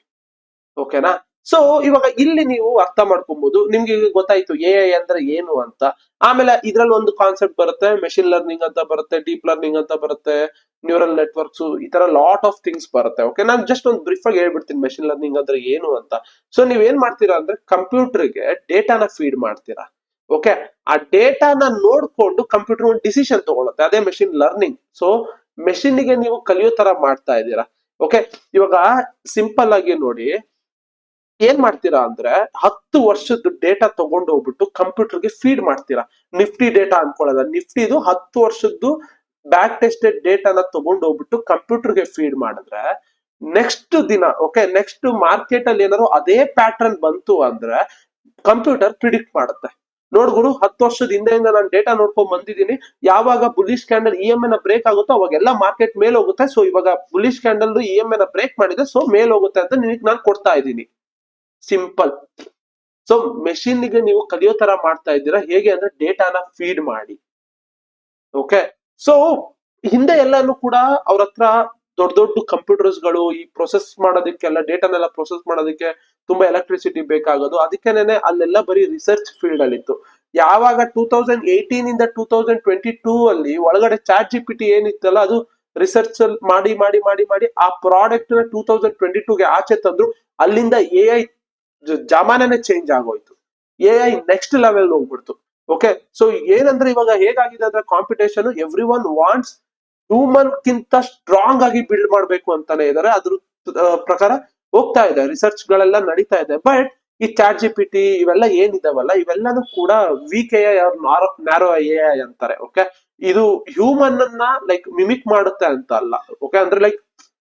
ಓಕೆನಾ? ಸೊ ಇವಾಗ ಇಲ್ಲಿ ನೀವು ಅರ್ಥ ಮಾಡ್ಕೊಬಹುದು, ನಿಮ್ಗೆ ಗೊತ್ತಾಯ್ತು ಎ ಐ ಅಂದ್ರೆ ಏನು ಅಂತ. ಆಮೇಲೆ ಇದ್ರಲ್ಲಿ ಒಂದು ಕಾನ್ಸೆಪ್ಟ್ ಬರುತ್ತೆ, ಮೆಷಿನ್ ಲರ್ನಿಂಗ್ ಅಂತ ಬರುತ್ತೆ, ಡೀಪ್ ಲರ್ನಿಂಗ್ ಅಂತ ಬರುತ್ತೆ, ನ್ಯೂರಲ್ ನೆಟ್ವರ್ಕ್ಸ್, ಈ ತರ ಲಾಟ್ ಆಫ್ ಥಿಂಗ್ಸ್ ಬರುತ್ತೆ. ಓಕೆ, ನಾನು ಜಸ್ಟ್ ಒಂದು ಬ್ರೀಫ್ ಆಗಿ ಹೇಳ್ಬಿಡ್ತೀನಿ ಮೆಷಿನ್ ಲರ್ನಿಂಗ್ ಅಂದ್ರೆ ಏನು ಅಂತ. ಸೊ ನೀವ್ ಏನ್ ಮಾಡ್ತೀರಾ ಅಂದ್ರೆ, ಕಂಪ್ಯೂಟರ್ಗೆ ಡೇಟಾನ ಫೀಡ್ ಮಾಡ್ತೀರಾ. ಓಕೆ, ಆ ಡೇಟಾನ ನೋಡ್ಕೊಂಡು ಕಂಪ್ಯೂಟರ್ ಒಂದು ಡಿಸಿಷನ್ ತಗೊಳುತ್ತೆ, ಅದೇ ಮೆಷಿನ್ ಲರ್ನಿಂಗ್. ಸೊ ಮೆಷಿನ್ಗೆ ನೀವು ಕಲಿಯೋ ತರ ಮಾಡ್ತಾ ಇದ್ದೀರಾ. ಓಕೆ, ಇವಾಗ ಸಿಂಪಲ್ ಆಗಿ ನೋಡಿ, ಏನ್ ಮಾಡ್ತೀರಾ ಅಂದ್ರೆ, 10 ವರ್ಷದ ಡೇಟಾ ತಗೊಂಡು ಹೋಗ್ಬಿಟ್ಟು ಕಂಪ್ಯೂಟರ್ಗೆ ಫೀಡ್ ಮಾಡ್ತೀರಾ. ನಿಫ್ಟಿ ಡೇಟಾ ಅನ್ಕೊಳ್ಳೋದ, ನಿಫ್ಟಿದು 10 ವರ್ಷದ್ದು ಬ್ಯಾಕ್ ಟೆಸ್ಟೆಡ್ ಡೇಟಾನ ತಗೊಂಡು ಹೋಗ್ಬಿಟ್ಟು ಕಂಪ್ಯೂಟರ್ಗೆ ಫೀಡ್ ಮಾಡಿದ್ರೆ, ನೆಕ್ಸ್ಟ್ ದಿನ, ಓಕೆ, ನೆಕ್ಸ್ಟ್ ಮಾರ್ಕೆಟ್ ಅಲ್ಲಿ ಏನಾದ್ರು ಅದೇ ಪ್ಯಾಟರ್ನ್ ಬಂತು ಅಂದ್ರೆ ಕಂಪ್ಯೂಟರ್ ಪ್ರಿಡಿಕ್ಟ್ ಮಾಡುತ್ತೆ. ನೋಡ್ಗುರು, 10 ವರ್ಷದ ಹಿಂದೆಯಿಂದ ನಾನು ಡೇಟಾ ನೋಡ್ಕೊಂಡ್ ಬಂದಿದ್ದೀನಿ, ಯಾವಾಗ ಬುಲಿಶ್ ಕ್ಯಾಂಡಲ್ ಇ ಎಂ ನ ಬ್ರೇಕ್ ಆಗುತ್ತೋ ಅವಾಗೆಲ್ಲ ಮಾರ್ಕೆಟ್ ಮೇಲ್ ಹೋಗುತ್ತೆ. ಸೊ ಇವಾಗ ಬುಲಿಶ್ ಕ್ಯಾಂಡಲ್ ಇ ಎಂ ನ ಬ್ರೇಕ್ ಮಾಡಿದೆ, ಸೊ ಮೇಲ್ ಹೋಗುತ್ತೆ ಅಂತ ನಿನಗೆ ನಾನು ಕೊಡ್ತಾ ಇದ್ದೀನಿ. ಸಿಂಪಲ್. ಸೊ ಮೆಷಿನ್ಗೆ ನೀವು ಕಲಿಯೋ ತರ ಮಾಡ್ತಾ ಇದ್ದೀರಾ. ಹೇಗೆ ಅಂದ್ರೆ ಡೇಟಾನ ಫೀಡ್ ಮಾಡಿ. ಓಕೆ, ಸೊ ಹಿಂದೆ ಎಲ್ಲಾನು ಕೂಡ ಅವ್ರ ಹತ್ರ ದೊಡ್ಡ ದೊಡ್ಡ ಕಂಪ್ಯೂಟರ್ಸ್ ಗಳು, ಈ ಪ್ರೊಸೆಸ್ ಮಾಡೋದಕ್ಕೆಲ್ಲ, ಡೇಟಾನೆಲ್ಲ ಪ್ರೊಸೆಸ್ ಮಾಡೋದಕ್ಕೆ ತುಂಬಾ ಎಲೆಕ್ಟ್ರಿಸಿಟಿ ಬೇಕಾಗೋದು. ಅದಕ್ಕೇನೆ ಅಲ್ಲೆಲ್ಲ ಬರೀ ರಿಸರ್ಚ್ ಫೀಲ್ಡ್ ಅಲ್ಲಿ ಇತ್ತು. ಯಾವಾಗ 2018 ಇಂದ 2022 ಅಲ್ಲಿ ಒಳಗಡೆ ಚಾಟ್ ಜಿಪಿಟಿ ಏನಿತ್ತಲ್ಲ, ಅದು ರಿಸರ್ಚ್ ಅಲ್ಲಿ ಮಾಡಿ ಮಾಡಿ ಮಾಡಿ ಮಾಡಿ ಆ ಪ್ರಾಡಕ್ಟ್ ನ 2022ಗೆ ಆಚೆ ತಂದ್ರು. ಅಲ್ಲಿಂದ ಎ ಐ ಜಮಾನೇ ಚೇಂಜ್ ಆಗೋಯ್ತು. ಎ ಐ ನೆಕ್ಸ್ಟ್ ಲೆವೆಲ್ ಹೋಗ್ಬಿಡ್ತು. ಓಕೆ, ಸೊ ಏನಂದ್ರೆ ಇವಾಗ ಹೇಗಾಗಿದೆ ಅಂದ್ರೆ competition, everyone wants human ಕಿಂತ ಸ್ಟ್ರಾಂಗ್ ಆಗಿ ಬಿಲ್ಡ್ ಮಾಡ್ಬೇಕು ಅಂತಾನೆ ಇದಾರೆ. ಅದ್ರ ಪ್ರಕಾರ ಹೋಗ್ತಾ ಇದೆ, ರಿಸರ್ಚ್ ಗಳೆಲ್ಲ ನಡೀತಾ ಇದೆ. ಬಟ್ ಈ ಚಾಟ್ ಜಿಪಿಟಿ ಇವೆಲ್ಲ ಏನಿದಾವಲ್ಲ, ಇವೆಲ್ಲಾನು ಕೂಡ weak A I or narrow A I ಅಂತಾರೆ. ಓಕೆ, ಇದು ಹ್ಯೂಮನ್ ಅನ್ನ ಲೈಕ್ ಮಿಮಿಕ್ ಮಾಡುತ್ತೆ ಅಂತ ಅಲ್ಲ. ಓಕೆ, ಅಂದ್ರೆ ಲೈಕ್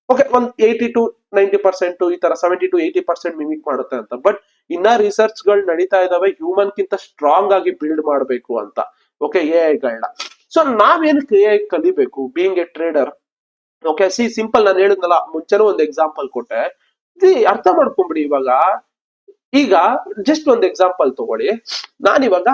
ಓಕೆ, ಒಂದ್ 80-90%, ಈ ತರ 70-80% ಮಿಮಿಕ್ ಮಾಡುತ್ತೆ ಅಂತ. ಬಟ್ ಇನ್ನ ರಿಸರ್ಚ್ ಗಳು ನಡೀತಾ ಇದಾವೆ, ಹ್ಯೂಮನ್ ಕಿಂತ ಸ್ಟ್ರಾಂಗ್ ಆಗಿ ಬಿಲ್ಡ್ ಮಾಡಬೇಕು ಅಂತ. ಓಕೆ, ಎ ಐಗಳನ್ನ. ಸೊ ನಾವೇನಕ್ಕೆ ಎ ಐ ಕಲಿಬೇಕು, being a trader? Okay, simple, ನಾನು ಹೇಳಿದ್ನಲ್ಲ ಮುಂಚೆನೂ ಒಂದು ಎಕ್ಸಾಂಪಲ್ ಕೊಟ್ಟೆ, ಅರ್ಥ ಮಾಡ್ಕೊಂಬಿಡಿ. ಈಗ ಜಸ್ಟ್ ಒಂದು ಎಕ್ಸಾಂಪಲ್ ತಗೊಳ್ಳಿ. ನಾನಿವಾಗ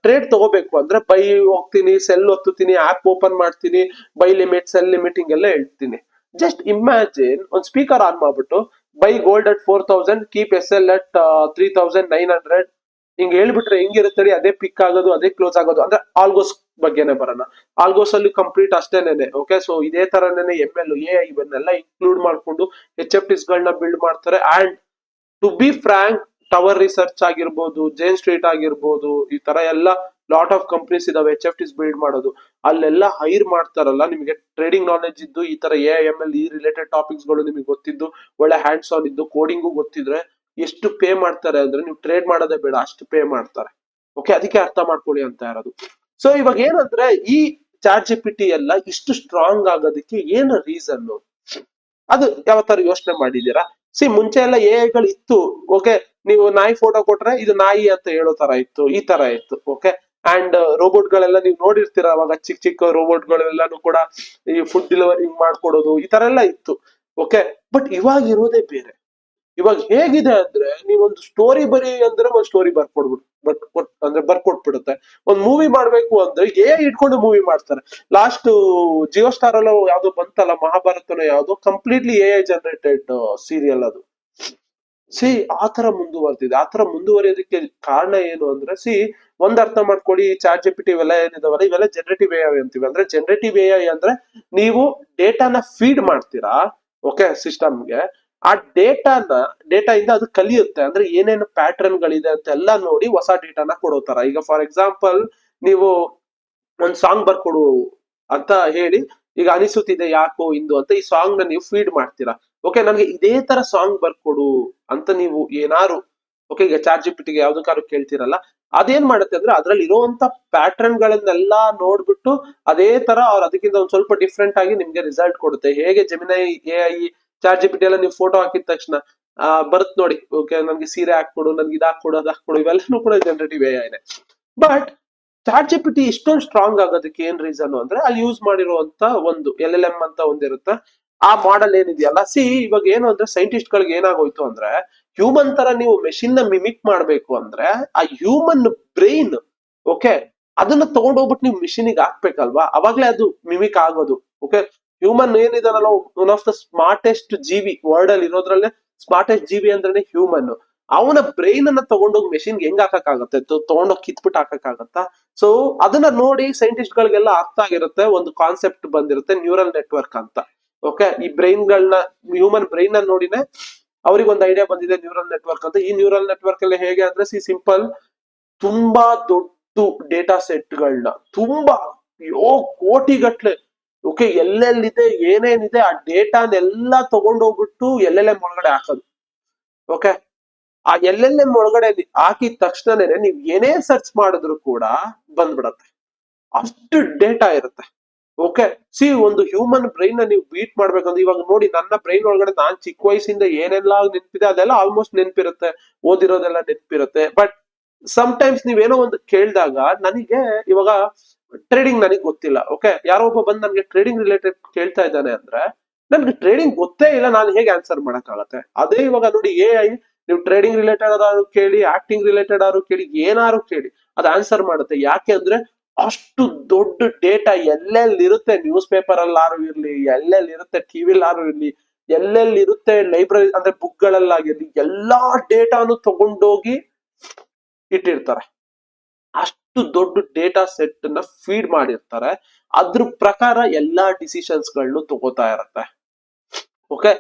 ಟ್ರೇಡ್ ತಗೋಬೇಕು ಅಂದ್ರೆ ಬೈ ಹೋಗ್ತೀನಿ, ಸೆಲ್ ಒತ್ತುತ್ತೀನಿ, ಆಪ್ ಓಪನ್ ಮಾಡ್ತೀನಿ, ಬೈ ಲಿಮಿಟ್, ಸೆಲ್ ಲಿಮಿಟಿಂಗ್ ಎಲ್ಲ ಹೇಳ್ತೀನಿ. ಜಸ್ಟ್ ಇಮ್ಯಾಜಿನ್ ಒಂದು ಸ್ಪೀಕರ್ ಆನ್ ಮಾಡ್ಬಿಟ್ಟು, buy gold at 4000, keep S L at 3900, ಹಿಂಗ್ ಹೇಳ್ಬಿಟ್ರೆ ಹೆಂಗಿರುತ್ತೆ? ಅದೇ ಪಿಕ್ ಆಗೋದು, ಅದೇ ಕ್ಲೋಸ್ ಆಗೋದು. ಅಂದ್ರೆ ಆಲ್ಗೋಸ್ ಬಗ್ಗೆನೆ ಬರೋಣ. ಆಲ್ಗೋಸ್ ಅಲ್ಲಿ ಕಂಪ್ಲೀಟ್ ಅಷ್ಟೇನೆ. ಓಕೆ, ಸೊ ಇದೇ ತರನೇ ಎಂ ಎಲ್, ಎ ಐ ಇವನ್ನೆಲ್ಲ ಇನ್ಕ್ಲೂಡ್ ಮಾಡ್ಕೊಂಡು ಎಚ್ ಎಫ್ ಟಿಸ್ ಗಳನ್ನ ಬಿಲ್ಡ್ ಮಾಡ್ತಾರೆ. And to be frank, tower research ಆಗಿರ್ಬೋದು, ಜೇನ್ ಸ್ಟ್ರೀಟ್ ಆಗಿರ್ಬೋದು, ಈ ತರ ಎಲ್ಲ ಲಾಟ್ ಆಫ್ ಕಂಪ್ನೀಸ್ ಇದಾವೆ ಎಚ್ ಎಫ್ ಟಿಸ್ ಬಿಲ್ಡ್ ಮಾಡೋದು. ಅಲ್ಲೆಲ್ಲ ಹೈರ್ ಮಾಡ್ತಾರಲ್ಲ, ನಿಮಗೆ ಟ್ರೇಡಿಂಗ್ ನಾಲೆಜ್ ಇದ್ದು, ಈ ತರ ಎ ಎಂ ಎಲ್, ಈ ರಿಲೇಟೆಡ್ ಟಾಪಿಕ್ಸ್ ಗಳು ನಿಮಗೆ ಗೊತ್ತಿದ್ದು, ಒಳ್ಳೆ ಹ್ಯಾಂಡ್ಸ್ ಆನ್ ಇದ್ದು, ಕೋಡಿಂಗು ಗೊತ್ತಿದ್ರೆ ಎಷ್ಟು ಪೇ ಮಾಡ್ತಾರೆ ಅಂದ್ರೆ, ನೀವು ಟ್ರೇಡ್ ಮಾಡೋದೇ ಬೇಡ, ಅಷ್ಟು ಪೇ ಮಾಡ್ತಾರೆ. ಓಕೆ, ಅದಕ್ಕೆ ಅರ್ಥ ಮಾಡ್ಕೊಳ್ಳಿ ಅಂತ ಇರೋದು. ಸೊ ಇವಾಗ ಏನಂದ್ರೆ ಈ ಚಾಟ್ ಜಿ ಪಿ ಟಿ ಎಲ್ಲ ಇಷ್ಟು ಸ್ಟ್ರಾಂಗ್ ಆಗೋದಕ್ಕೆ ಏನು ರೀಸನ್, ಅದು ಯಾವ ತರ ಯೋಚನೆ ಮಾಡಿದೀರಾ? ಮುಂಚೆ ಎಲ್ಲ ಎಐಗಳು ಇತ್ತು. ಓಕೆ, ನೀವು ನಾಯಿ ಫೋಟೋ ಕೊಟ್ರೆ ಇದು ನಾಯಿ ಅಂತ ಹೇಳೋ ತರ ಇತ್ತು, ಈ ತರ ಇತ್ತು. ಓಕೆ, ಅಂಡ್ ರೋಬೋಟ್ ಗಳೆಲ್ಲ ನೀವು ನೋಡಿರ್ತೀರ, ಅವಾಗ ಚಿಕ್ಕ ಚಿಕ್ಕ ರೋಬೋಟ್ ಗಳೆಲ್ಲಾನು ಕೂಡ ಈ ಫುಡ್ ಡೆಲಿವರಿ ಮಾಡ್ಕೊಡೋದು, ಈ ತರ ಎಲ್ಲ ಇತ್ತು. ಓಕೆ, ಬಟ್ ಇವಾಗ ಇರೋದೇ ಬೇರೆ. ಇವಾಗ ಹೇಗಿದೆ ಅಂದ್ರೆ, ನೀವೊಂದು ಸ್ಟೋರಿ ಬರಿ ಅಂದ್ರೆ ಒಂದ್ ಸ್ಟೋರಿ ಅಂದ್ರೆ ಬರ್ಕೊಟ್ಬಿಡುತ್ತೆ. ಒಂದ್ ಮೂವಿ ಮಾಡ್ಬೇಕು ಅಂದ್ರೆ ಇಟ್ಕೊಂಡು ಮೂವಿ ಮಾಡ್ತಾರೆ. ಲಾಸ್ಟ್ ಜಿಯೋ ಸ್ಟಾರ್ ಅಲ್ಲ ಯಾವ್ದೋ ಬಂತಲ್ಲ, ಮಹಾಭಾರತನ ಯಾವ್ದೋ, ಕಂಪ್ಲೀಟ್ಲಿ ಎಐ ಜನರೇಟೆಡ್ ಸೀರಿಯಲ್ ಅದು. ಆತರ ಮುಂದುವರೆದಿದೆ. ಆತರ ಮುಂದುವರಿಯೋದಕ್ಕೆ ಕಾರಣ ಏನು ಅಂದ್ರೆ, ಒಂದ್ ಅರ್ಥ ಮಾಡ್ಕೊಳ್ಳಿ, ಚಾಟ್ ಜಿ ಪಿ ಟಿ ಇವೆಲ್ಲ ಏನಿದಾವಲ್ಲ, ಇವೆಲ್ಲ ಜನರೇಟಿವ್ ಎಐ ಅಂತೀವಿ. ಅಂದ್ರೆ ಜನರೇಟಿವ್ ಎಐ ಅಂದ್ರೆ ನೀವು ಡೇಟಾನ ಫೀಡ್ ಮಾಡ್ತೀರಾ, ಓಕೆ, ಸಿಸ್ಟಮ್ಗೆ. ಆ ಡೇಟಾ ಇಂದ ಅದು ಕಲಿಯುತ್ತೆ. ಅಂದ್ರೆ ಏನೇನು ಪ್ಯಾಟರ್ನ್ ಗಳಿದೆ ಅಂತ ಎಲ್ಲ ನೋಡಿ ಹೊಸ ಡೇಟಾನ ಕೊಡೋ ತರ. ಈಗ ಫಾರ್ ಎಕ್ಸಾಂಪಲ್, ನೀವು ಒಂದ್ ಸಾಂಗ್ ಬರ್ಕೊಡು ಅಂತ ಹೇಳಿ, ಈಗ ಅನಿಸುತ್ತಿದೆ ಯಾಕೋ ಇಂದು ಅಂತ ಈ ಸಾಂಗ್ ನ ನೀವು ಫೀಡ್ ಮಾಡ್ತೀರಾ. ಓಕೆ, ನನ್ಗೆ ಇದೇ ತರ ಸಾಂಗ್ ಬರ್ಕೊಡು ಅಂತ ನೀವು ಏನಾರು, ಓಕೆ, ಈಗ ಚಾಟ್ ಜಿ ಪಿ ಟಿಗೆ ಯಾವ್ದಕ್ಕಾದ್ರು ಕೇಳ್ತಿರಲ್ಲ, ಅದೇನ್ ಮಾಡುತ್ತೆ ಅಂದ್ರೆ ಅದ್ರಲ್ಲಿ ಇರುವಂತ ಪ್ಯಾಟರ್ನ್ ಗಳನ್ನೆಲ್ಲ ನೋಡ್ಬಿಟ್ಟು ಅದೇ ತರ ಅವ್ರು ಅದಕ್ಕಿಂತ ಒಂದ್ ಸ್ವಲ್ಪ ಡಿಫ್ರೆಂಟ್ ಆಗಿ ನಿಮ್ಗೆ ರಿಸಲ್ಟ್ ಕೊಡುತ್ತೆ. ಹೇಗೆ Gemini AI, chat G P T ಎಲ್ಲ ನೀವು ಫೋಟೋ ಹಾಕಿದ ತಕ್ಷಣ ಬರುತ್ ನೋಡಿ, ಓಕೆ, ನನ್ಗೆ ಸೀರೆ ಹಾಕೊಡು, ನನ್ಗೆ ಇದ್ ಹಾಕೊಡು, ಅದ್ ಹಾಕೊಡು, ಇವೆಲ್ಲನೂ ಕೂಡ ಜನರೇಟಿವ್ ಎಐ ನೇ. But chat G P T ಇಷ್ಟೊಂದು ಸ್ಟ್ರಾಂಗ್ ಆಗೋದಕ್ಕೆ ಏನ್ ರೀಸನ್ ಅಂದ್ರೆ, ಅಲ್ಲಿ ಯೂಸ್ ಮಾಡಿರುವಂತ ಒಂದು LLM ಅಂತ ಒಂದಿರುತ್ತೆ, ಆ ಮಾಡೆಲ್ ಏನಿದೆಯಲ್ಲ. ಇವಾಗ ಏನು ಅಂದ್ರೆ, ಸೈಂಟಿಸ್ಟ್ ಗಳಿಗೆ ಏನಾಗೋಯ್ತು ಅಂದ್ರೆ, ಹ್ಯೂಮನ್ ತರ ನೀವು ಮೆಷಿನ್ ನ ಮಿಮಿಕ್ ಮಾಡ್ಬೇಕು ಅಂದ್ರೆ ಆ ಹ್ಯೂಮನ್ ಬ್ರೈನ್, ಓಕೆ, ಅದನ್ನ ತಗೊಂಡೋಗ್ಬಿಟ್ಟು ನೀವು ಮಿಷಿನಿಗೆ ಹಾಕ್ಬೇಕಲ್ವಾ, ಅವಾಗ್ಲೇ ಅದು ಮಿಮಿಕ್ ಆಗೋದು. ಓಕೆ, ಹ್ಯೂಮನ್ ಏನಿದಾನಲ್ಲ, ಒನ್ ಆಫ್ ದ ಸ್ಮಾರ್ಟೆಸ್ಟ್ ಜೀವಿ ವರ್ಲ್ಡ್ ಅಲ್ಲಿ ಇರೋದ್ರಲ್ಲೇ ಸ್ಮಾರ್ಟೆಸ್ಟ್ ಜೀವಿ ಅಂದ್ರೆ ಹ್ಯೂಮನ್. ಅವನ ಬ್ರೈನ್ ಅನ್ನ ತಗೊಂಡೋಗಿ ಮೆಷಿನ್ ಹೆಂಗ್ ಹಾಕಕ್ಕಾಗತ್ತೆ? ತಗೊಂಡೋಗಿ ಕಿತ್ಬಿಟ್ಟು ಹಾಕಕ್ಕಾಗತ್ತಾ? ಸೊ ಅದನ್ನ ನೋಡಿ ಸೈಂಟಿಸ್ಟ್ ಗಳಿಗೆಲ್ಲ ಅರ್ಥ ಆಗಿರುತ್ತೆ, ಒಂದು ಕಾನ್ಸೆಪ್ಟ್ ಬಂದಿರುತ್ತೆ, ನ್ಯೂರಲ್ ನೆಟ್ವರ್ಕ್ ಅಂತ. ಓಕೆ, ಈ ಬ್ರೈನ್ ಗಳನ್ನ, ಹ್ಯೂಮನ್ ಬ್ರೈನ್ ಅನ್ನ ನೋಡಿನೇ ಅವ್ರಿಗೆ ಒಂದು ಐಡಿಯಾ ಬಂದಿದೆ, ನ್ಯೂರಲ್ ನೆಟ್ವರ್ಕ್ ಅಂತ. ಈ ನ್ಯೂರಲ್ ನೆಟ್ವರ್ಕ್ ಅಲ್ಲಿ ಹೇಗೆ ಅಂದ್ರೆ, ಸಿಂಪಲ್, ತುಂಬಾ ದೊಡ್ಡ ಡೇಟಾ ಸೆಟ್ ಗಳನ್ನ, ತುಂಬಾ ಕೋಟಿಗಟ್ಲೆ, ಓಕೆ, ಎಲ್ಲೆಲ್ಲಿದೆ ಏನೇನಿದೆ ಆ ಡೇಟಾನೆಲ್ಲ ತಗೊಂಡೋಗ್ಬಿಟ್ಟು LLM ಒಳಗಡೆ ಹಾಕೋದು. ಓಕೆ, ಆ LLM ಒಳಗಡೆ ಹಾಕಿದ ತಕ್ಷಣನೇ ನೀವ್ ಏನೇ ಸರ್ಚ್ ಮಾಡಿದ್ರು ಕೂಡ ಬಂದ್ಬಿಡತ್ತೆ, ಅಷ್ಟು ಡೇಟಾ ಇರುತ್ತೆ. ಓಕೆ, ಒಂದು ಹ್ಯೂಮನ್ ಬ್ರೈನ್ ನ ನೀವು ಬೀಟ್ ಮಾಡ್ಬೇಕಂದ್ರೆ, ಇವಾಗ ನೋಡಿ, ನನ್ನ ಬ್ರೈನ್ ಒಳಗಡೆ ನಾನ್ ಚಿಕ್ಕ ವಯಸ್ಸಿಂದ ಏನೆಲ್ಲ ನೆನ್ಪಿದೆ ಅದೆಲ್ಲ ಆಲ್ಮೋಸ್ಟ್ ನೆನ್ಪಿರುತ್ತೆ, ಓದಿರೋದೆಲ್ಲ ನೆನ್ಪಿರುತ್ತೆ. ಬಟ್ ಟೈಮ್ಸ್ ನೀವೇನೋ ಒಂದು ಕೇಳಿದಾಗ, ನನಗೆ ಇವಾಗ ಟ್ರೇಡಿಂಗ್ ನನಗೆ ಗೊತ್ತಿಲ್ಲ. ಓಕೆ, ಯಾರೋ ಒಬ್ಬ ಬಂದು ನನ್ಗೆ ಟ್ರೇಡಿಂಗ್ ರಿಲೇಟೆಡ್ ಕೇಳ್ತಾ ಇದ್ದಾನೆ ಅಂದ್ರೆ, ನನ್ಗೆ ಟ್ರೇಡಿಂಗ್ ಗೊತ್ತೇ ಇಲ್ಲ, ನಾನು ಹೇಗೆ ಆನ್ಸರ್ ಮಾಡಕ್ಕಾಗತ್ತೆ? ಅದೇ ಇವಾಗ ನೋಡಿ, AI, ನೀವು ಟ್ರೇಡಿಂಗ್ ರಿಲೇಟೆಡ್ ಆದ್ರೂ ಕೇಳಿ, ಆಕ್ಟಿಂಗ್ ರಿಲೇಟೆಡ್ ಆದ್ರೂ ಕೇಳಿ, ಏನಾದ್ರು ಕೇಳಿ, ಅದು ಆನ್ಸರ್ ಮಾಡುತ್ತೆ. ಯಾಕೆ ಅಂದ್ರೆ ಅಷ್ಟು ದೊಡ್ಡ ಡೇಟಾ ಎಲ್ಲೆಲ್ಲಿರುತ್ತೆ, ನ್ಯೂಸ್ ಪೇಪರ್ ಅಲ್ಲಾರು ಇರ್ಲಿ, ಎಲ್ಲೆಲ್ಲಿರುತ್ತೆ, ಟಿವಿಲಾರು ಇರ್ಲಿ, ಎಲ್ಲೆಲ್ಲಿರುತ್ತೆ, ಲೈಬ್ರರಿ ಅಂದ್ರೆ ಬುಕ್ ಗಳಲ್ಲಾಗಿರ್ಲಿ, ಎಲ್ಲಾ ಡೇಟಾನು ತಗೊಂಡೋಗಿ ಇಟ್ಟಿರ್ತಾರೆ. ಅಷ್ಟು ದೊಡ್ಡ ಡೇಟಾ ಸೆಟ್ ನ ಫೀಡ್ ಮಾಡಿರ್ತಾರೆ. ಅದ್ರ ಪ್ರಕಾರ ಎಲ್ಲಾ ಡಿಸಿಷನ್ಸ್ ಗಳನ್ನು ತಗೋತಾ ಇರತ್ತೆ. ಓಕೆ,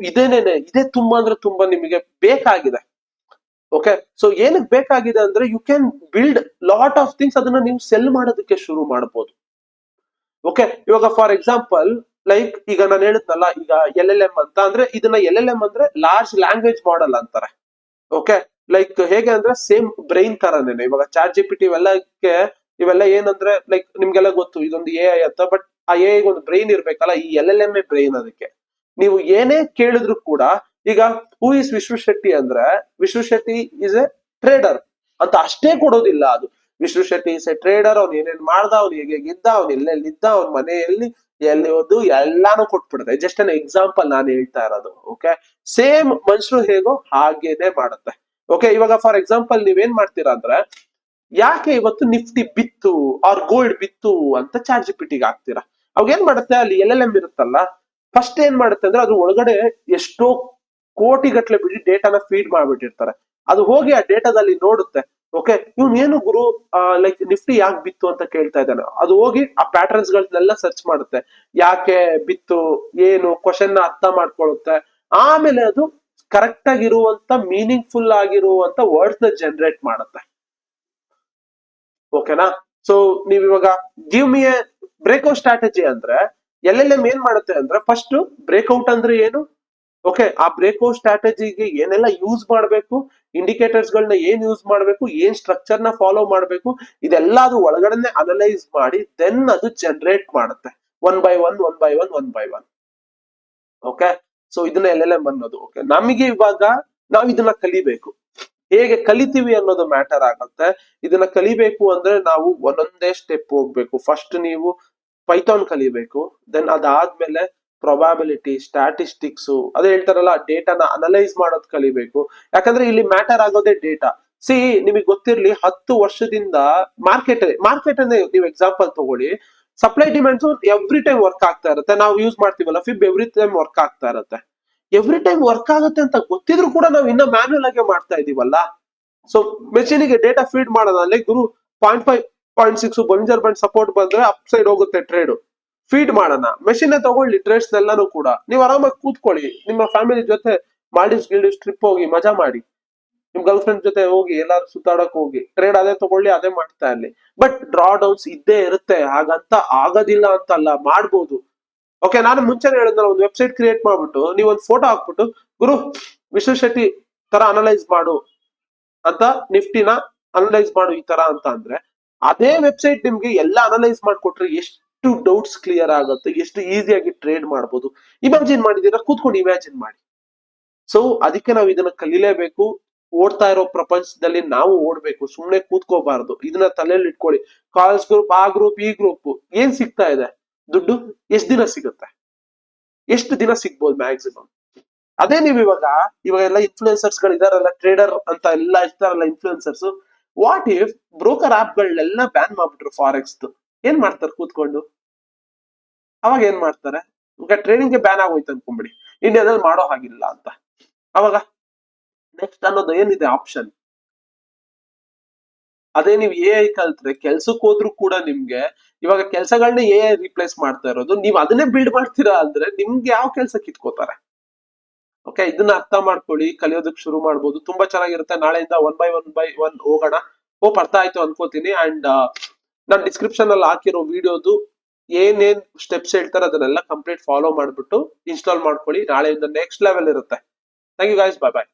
ಇದೇ ತುಂಬಾ ಅಂದ್ರೆ ತುಂಬಾ ನಿಮಗೆ ಬೇಕಾಗಿದೆ. ಓಕೆ, ಏನಕ್ಕೆ ಬೇಕಾಗಿದೆ ಅಂದ್ರೆ, you can build lot of things, ಅದನ್ನ ನೀವು ಸೆಲ್ ಮಾಡೋದಕ್ಕೆ ಶುರು ಮಾಡಬಹುದು. ಓಕೆ, ಇವಾಗ ಫಾರ್ ಎಕ್ಸಾಂಪಲ್, ಲೈಕ್ ಈಗ ನಾನು ಹೇಳಿದ್ನಲ್ಲ, ಈಗ LLM ಅಂತ ಅಂದ್ರೆ, ಇದನ್ನ LLM ಅಂದ್ರೆ ಲಾರ್ಜ್ ಲ್ಯಾಂಗ್ವೇಜ್ ಮಾಡೆಲ್ ಅಂತಾರೆ. ಓಕೆ, ಲೈಕ್ ಹೇಗೆ ಅಂದ್ರೆ ಸೇಮ್ ಬ್ರೈನ್ ತರನೇನೆ. ಇವಾಗ ಚಾಟ್ ಜಿ ಪಿ ಟಿ ಇವೆಲ್ಲ ಏನಂದ್ರೆ, ಲೈಕ್ ನಿಮ್ಗೆಲ್ಲ ಗೊತ್ತು ಇದೊಂದು AI ಅಂತ, ಬಟ್ ಆ AI ಒಂದು ಬ್ರೈನ್ ಇರ್ಬೇಕಲ್ಲ, ಈ LLM ಬ್ರೈನ್ ಅದಕ್ಕೆ. ನೀವು ಏನೇ ಕೇಳಿದ್ರು ಕೂಡ, ಈಗ ಹೂ ಇಸ್ ವಿಶ್ವ ಶೆಟ್ಟಿ ಅಂದ್ರೆ, ವಿಶ್ವ ಶೆಟ್ಟಿ ಇಸ್ ಎ ಟ್ರೇಡರ್ ಅಂತ ಅಷ್ಟೇ ಕೊಡೋದಿಲ್ಲ ಅದು. ವಿಶ್ವ ಶೆಟ್ಟಿ ಇಸ್ ಎ ಟ್ರೇಡರ್, ಅವ್ನು ಏನೇನ್ ಮಾಡ್ದ, ಅವ್ನು ಹೇಗೆ ಇದ್ದ, ಅವ್ನು ಎಲ್ಲೆಲ್ಲಿದ್ದ, ಅವ್ನ ಮನೆಯಲ್ಲಿ ಎಲ್ಲಿ ಹೋದ್ದು, ಎಲ್ಲಾನು ಕೊಟ್ಬಿಡುತ್ತೆ. ಜಸ್ಟ್ ಅನ್ ಎಕ್ಸಾಂಪಲ್ ನಾನು ಹೇಳ್ತಾ ಇರೋದು. ಓಕೆ, ಸೇಮ್ ಮನುಷ್ಯರು ಹೇಗೋ ಹಾಗೇನೆ ಮಾಡುತ್ತೆ. ಓಕೆ, ಇವಾಗ ಫಾರ್ ಎಕ್ಸಾಂಪಲ್ ನೀವೇನ್ ಮಾಡ್ತೀರಾ ಅಂದ್ರೆ, ಯಾಕೆ ಇವತ್ತು ನಿಫ್ಟಿ ಬಿತ್ತು ಆರ್ ಗೋಲ್ಡ್ ಬಿತ್ತು ಅಂತ ಚಾಟ್ ಜಿ ಪಿ ಟಿಗೆ ಹಾಕ್ತೀರಾ. ಅವಾಗ ಏನ್ ಮಾಡುತ್ತೆ, ಅಲ್ಲಿ LLM ಇರುತ್ತಲ್ಲ, ಫಸ್ಟ್ ಏನ್ ಮಾಡುತ್ತೆ ಅಂದ್ರೆ, ಅದ್ರ ಒಳಗಡೆ ಎಷ್ಟೋ ಕೋಟಿ ಗಟ್ಲೆ ಬಿಡಿ ಡೇಟಾನ ಫೀಡ್ ಮಾಡ್ಬಿಟ್ಟಿರ್ತಾರೆ. ಅದು ಹೋಗಿ ಆ ಡೇಟಾದಲ್ಲಿ ನೋಡುತ್ತೆ. ಓಕೆ, ಇವ್ನು ಏನು ಗುರು, ಲೈಕ್ ನಿಫ್ಟಿ ಯಾಕೆ ಬಿತ್ತು ಅಂತ ಕೇಳ್ತಾ ಇದ್ದಾನೆ. ಅದು ಹೋಗಿ ಆ ಪ್ಯಾಟರ್ನ್ಸ್ ಗಳನ್ನೆಲ್ಲ ಸರ್ಚ್ ಮಾಡುತ್ತೆ, ಯಾಕೆ ಬಿತ್ತು ಏನು ಕ್ವಶನ್ ನ ಅರ್ಥ ಮಾಡ್ಕೊಳ್ಳುತ್ತೆ. ಆಮೇಲೆ ಅದು ಕರೆಕ್ಟ್ ಆಗಿರುವಂತ ಮೀನಿಂಗ್ ಆಗಿರುವಂತ ವರ್ಡ್ಸ್ ನ ಜನರೇಟ್ ಮಾಡುತ್ತೆ. ಓಕೆನಾ? ನೀವ್ ಇವಾಗ give me a breakout strategy ಅಂದ್ರೆ, LLM ಏನ್ ಮಾಡುತ್ತೆ ಅಂದ್ರೆ, ಫಸ್ಟ್ ಬ್ರೇಕ್ಔಟ್ ಅಂದ್ರೆ ಏನು, ಓಕೆ, ಆ ಬ್ರೇಕ್ಔಟ್ ಸ್ಟ್ರಾಟಜಿಗೆ ಏನೆಲ್ಲ ಯೂಸ್ ಮಾಡಬೇಕು, ಇಂಡಿಕೇಟರ್ಸ್ ಗಳನ್ನ ಏನ್ ಯೂಸ್ ಮಾಡಬೇಕು, ಏನ್ ಸ್ಟ್ರಕ್ಚರ್ ನ ಫಾಲೋ ಮಾಡಬೇಕು, ಇದೆಲ್ಲ ಅದು ಒಳಗಡೆ ಅನಲೈಸ್ ಮಾಡಿ ದೆನ್ ಅದು ಜನರೇಟ್ ಮಾಡುತ್ತೆ one by one one by one one by one. Okay, so ಇದನ್ನ LLM ಅನ್ನೋದು. ಓಕೆ, ನಮಗೆ ಇವಾಗ ನಾವ್ ಇದನ್ನ ಕಲಿಬೇಕು. ಹೇಗೆ ಕಲಿತೀವಿ ಅನ್ನೋದು ಮ್ಯಾಟರ್ ಆಗುತ್ತೆ. ಇದನ್ನ ಕಲಿಬೇಕು ಅಂದ್ರೆ ನಾವು ಒಂದೊಂದೇ ಸ್ಟೆಪ್ ಹೋಗ್ಬೇಕು. ಫಸ್ಟ್ ನೀವು ಪೈಥಾನ್ ಕಲಿಬೇಕು, ದೆನ್ ಅದಾದ್ಮೇಲೆ ಪ್ರೊಬಾಬಿಲಿಟಿ, ಸ್ಟ್ಯಾಟಿಸ್ಟಿಕ್ಸ್, ಅದೇ ಹೇಳ್ತಾರಲ್ಲ ಡೇಟಾನ ಅನಲೈಸ್ ಮಾಡೋದ್ ಕಲಿಬೇಕು. ಯಾಕಂದ್ರೆ ಇಲ್ಲಿ ಮ್ಯಾಟರ್ ಆಗೋದೇ ಡೇಟಾ. ಸಿ, ನಿಮಗೆ ಗೊತ್ತಿರ್ಲಿ, 10 ವರ್ಷದಿಂದ ಮಾರ್ಕೆಟ್ ನೀವು ಎಕ್ಸಾಂಪಲ್ ತಗೊಳ್ಳಿ. Supply demands every time work ಆಗ್ತಾ ಇರುತ್ತೆ. ನಾವು ಯೂಸ್ ಮಾಡ್ತೀವಲ್ಲ ಫಿಬ್, ಎವ್ರಿ ಟೈಮ್ ವರ್ಕ್ ಆಗ್ತಾ ಇರುತ್ತೆ. ಎವ್ರಿ ಟೈಮ್ ವರ್ಕ್ ಆಗುತ್ತೆ ಅಂತ ಗೊತ್ತಿದ್ರು ಕೂಡ ನಾವು ಇನ್ನ ಮ್ಯಾನ್ಯಲ್ ಆಗಿ ಮಾಡ್ತಾ ಇದೀವಲ್ಲ. ಸೊ ಮೆಷಿನಿಗೆ ಡೇಟಾ ಫೀಡ್ ಮಾಡೋಣ, ಅಲ್ಲಿ ಗುರು 0.5 0.6 ಬೊಲಿಂಜರ್ ಬ್ಯಾಂಡ್ ಸಪೋರ್ಟ್ ಬಂದ್ರೆ ಅಪ್ ಸೈಡ್ ಹೋಗುತ್ತೆ ಟ್ರೇಡ್, ಫೀಡ್ ಮಾಡೋಣ. ಮೆಷಿನ್ ತಗೊಳ್ಳಿ ಟ್ರೇಡ್ಸ್ ಎಲ್ಲಾನು ಕೂಡ, ನೀವು ಆರಾಮಾಗಿ ಕೂತ್ಕೊಳ್ಳಿ, ನಿಮ್ಮ ಫ್ಯಾಮಿಲಿ ಜೊತೆ ಮಾಲ್ಡೀವ್ಸ್ ಗಿಲ್ಡೀವ್ಸ್ ಟ್ರಿಪ್ ಹೋಗಿ ಮಜಾ ಮಾಡಿ, ನಿಮ್ ಗರ್ಲ್ ಫ್ರೆಂಡ್ ಜೊತೆ ಹೋಗಿ ಎಲ್ಲಾರು ಸುತ್ತಾಡಕ್ ಹೋಗಿ, ಟ್ರೇಡ್ ಅದೇ ತಗೊಳ್ಳಿ, ಅದೇ ಮಾಡ್ತಾ ಇರ್ಲಿ. ಬಟ್ ಡ್ರಾ ಡೌನ್ಸ್ ಇದ್ದೇ ಇರುತ್ತೆ, ಹಾಗಂತ ಆಗೋದಿಲ್ಲ ಅಂತ ಅಲ್ಲ, ಮಾಡ್ಬೋದು. ಓಕೆ, ನಾನು ಮುಂಚೆನೆ ಹೇಳಿದ್ನಲ್ಲ, ಒಂದು ವೆಬ್ಸೈಟ್ ಕ್ರಿಯೇಟ್ ಮಾಡ್ಬಿಟ್ಟು ನೀವು ಒಂದು ಫೋಟೋ ಹಾಕ್ಬಿಟ್ಟು ಗುರು ವಿಶ್ವ ಶೆಟ್ಟಿ ತರ ಅನಲೈಸ್ ಮಾಡು ಅಂತ, ನಿಫ್ಟಿನ ಅನಲೈಸ್ ಮಾಡು ಈ ತರ ಅಂತ ಅಂದ್ರೆ, ಅದೇ ವೆಬ್ಸೈಟ್ ನಿಮ್ಗೆ ಎಲ್ಲ ಅನಲೈಸ್ ಮಾಡ್ಕೊಟ್ರೆ ಎಷ್ಟು ಡೌಟ್ಸ್ ಕ್ಲಿಯರ್ ಆಗುತ್ತೆ, ಎಷ್ಟು ಈಸಿಯಾಗಿ ಟ್ರೇಡ್ ಮಾಡ್ಬೋದು. ಇಮ್ಯಾಜಿನ್ ಮಾಡಿದೀರಾ? ಕೂತ್ಕೊಂಡು ಇಮ್ಯಾಜಿನ್ ಮಾಡಿ. ಸೊ ಅದಕ್ಕೆ ನಾವು ಇದನ್ನ ಕಲಿಲೇಬೇಕು. ಓಡ್ತಾ ಇರೋ ಪ್ರಪಂಚದಲ್ಲಿ ನಾವು ಓಡ್ಬೇಕು, ಸುಮ್ನೆ ಕೂತ್ಕೋಬಾರ್ದು. ಇದನ್ನ ತಲೆಯಲ್ಲಿ ಇಟ್ಕೊಳ್ಳಿ. ಕಾಲ್ಸ್ ಗ್ರೂಪ್, ಆ ಗ್ರೂಪ್, ಈ ಗ್ರೂಪ್, ಏನ್ ಸಿಗ್ತಾ ಇದೆ ದುಡ್ಡು? ಎಷ್ಟ್ ದಿನ ಸಿಗುತ್ತೆ? ಎಷ್ಟು ದಿನ ಸಿಗ್ಬೋದು ಮ್ಯಾಕ್ಸಿಮಮ್? ಅದೇ ನೀವು ಇವಾಗೆಲ್ಲ ಇನ್ಫ್ಲೂಯೆನ್ಸರ್ಸ್ ಗಳು ಇದಾರಲ್ಲ, ಟ್ರೇಡರ್ ಅಂತ ಎಲ್ಲ ಇರ್ತಾರಲ್ಲ influencers, what if broker app ಗಳನ್ನೆಲ್ಲ ಬ್ಯಾನ್ ಮಾಡ್ಬಿಟ್ರು ಫಾರೆಕ್ಸ್? ಏನ್ ಮಾಡ್ತಾರೆ ಕೂತ್ಕೊಂಡು? ಅವಾಗ ಏನ್ ಮಾಡ್ತಾರೆ? ಈಗ ಟ್ರೇಡಿಂಗ್ ಗೆ ಬ್ಯಾನ್ ಆಗೋಯ್ತು ಅನ್ಕೊಂಬಿಡಿ, ಇನ್ನೇನಾದ್ರು ಮಾಡೋ ಹಾಗಿಲ್ಲ ಅಂತ. ಅವಾಗ ನೆಕ್ಸ್ಟ್ ಅನ್ನೋದು ಏನಿದೆ ಆಪ್ಷನ್? ಅದೇ ನೀವು AI ಕಲ್ತ್ರೆ ಕೆಲ್ಸಕ್ಕೆ ಹೋದ್ರು ಕೂಡ ನಿಮ್ಗೆ ಇವಾಗ ಕೆಲ್ಸಗಳನ್ನ AI ರಿಪ್ಲೇಸ್ ಮಾಡ್ತಾ ಇರೋದು, ನೀವ್ ಅದನ್ನೇ ಬಿಲ್ಡ್ ಮಾಡ್ತೀರಾ ಅಂದ್ರೆ ನಿಮ್ಗೆ ಯಾವ ಕೆಲ್ಸ ಕಿತ್ಕೋತಾರೆ? ಓಕೆ, ಇದನ್ನ ಅರ್ಥ ಮಾಡ್ಕೊಳ್ಳಿ, ಕಲಿಯೋದಕ್ಕೆ ಶುರು ಮಾಡ್ಬೋದು. ತುಂಬಾ ಚೆನ್ನಾಗಿರುತ್ತೆ. ನಾಳೆಯಿಂದ ಒನ್ ಬೈ ಒನ್ ಹೋಗೋಣ. ಹೋಪ್ ಅರ್ಥ ಆಯ್ತು ಅನ್ಕೋತೀನಿ. ಅಂಡ್ ನಾನು ಡಿಸ್ಕ್ರಿಪ್ಷನ್ ಅಲ್ಲಿ ಹಾಕಿರೋ ವಿಡಿಯೋದು ಏನೇನ್ ಸ್ಟೆಪ್ಸ್ ಹೇಳ್ತಾರೆ ಅದನ್ನೆಲ್ಲ ಕಂಪ್ಲೀಟ್ ಫಾಲೋ ಮಾಡ್ಬಿಟ್ಟು ಇನ್ಸ್ಟಾಲ್ ಮಾಡ್ಕೊಳ್ಳಿ. ನಾಳೆಯಿಂದ ನೆಕ್ಸ್ಟ್ ಲೆವೆಲ್ ಇರುತ್ತೆ. Thank you guys, bye by.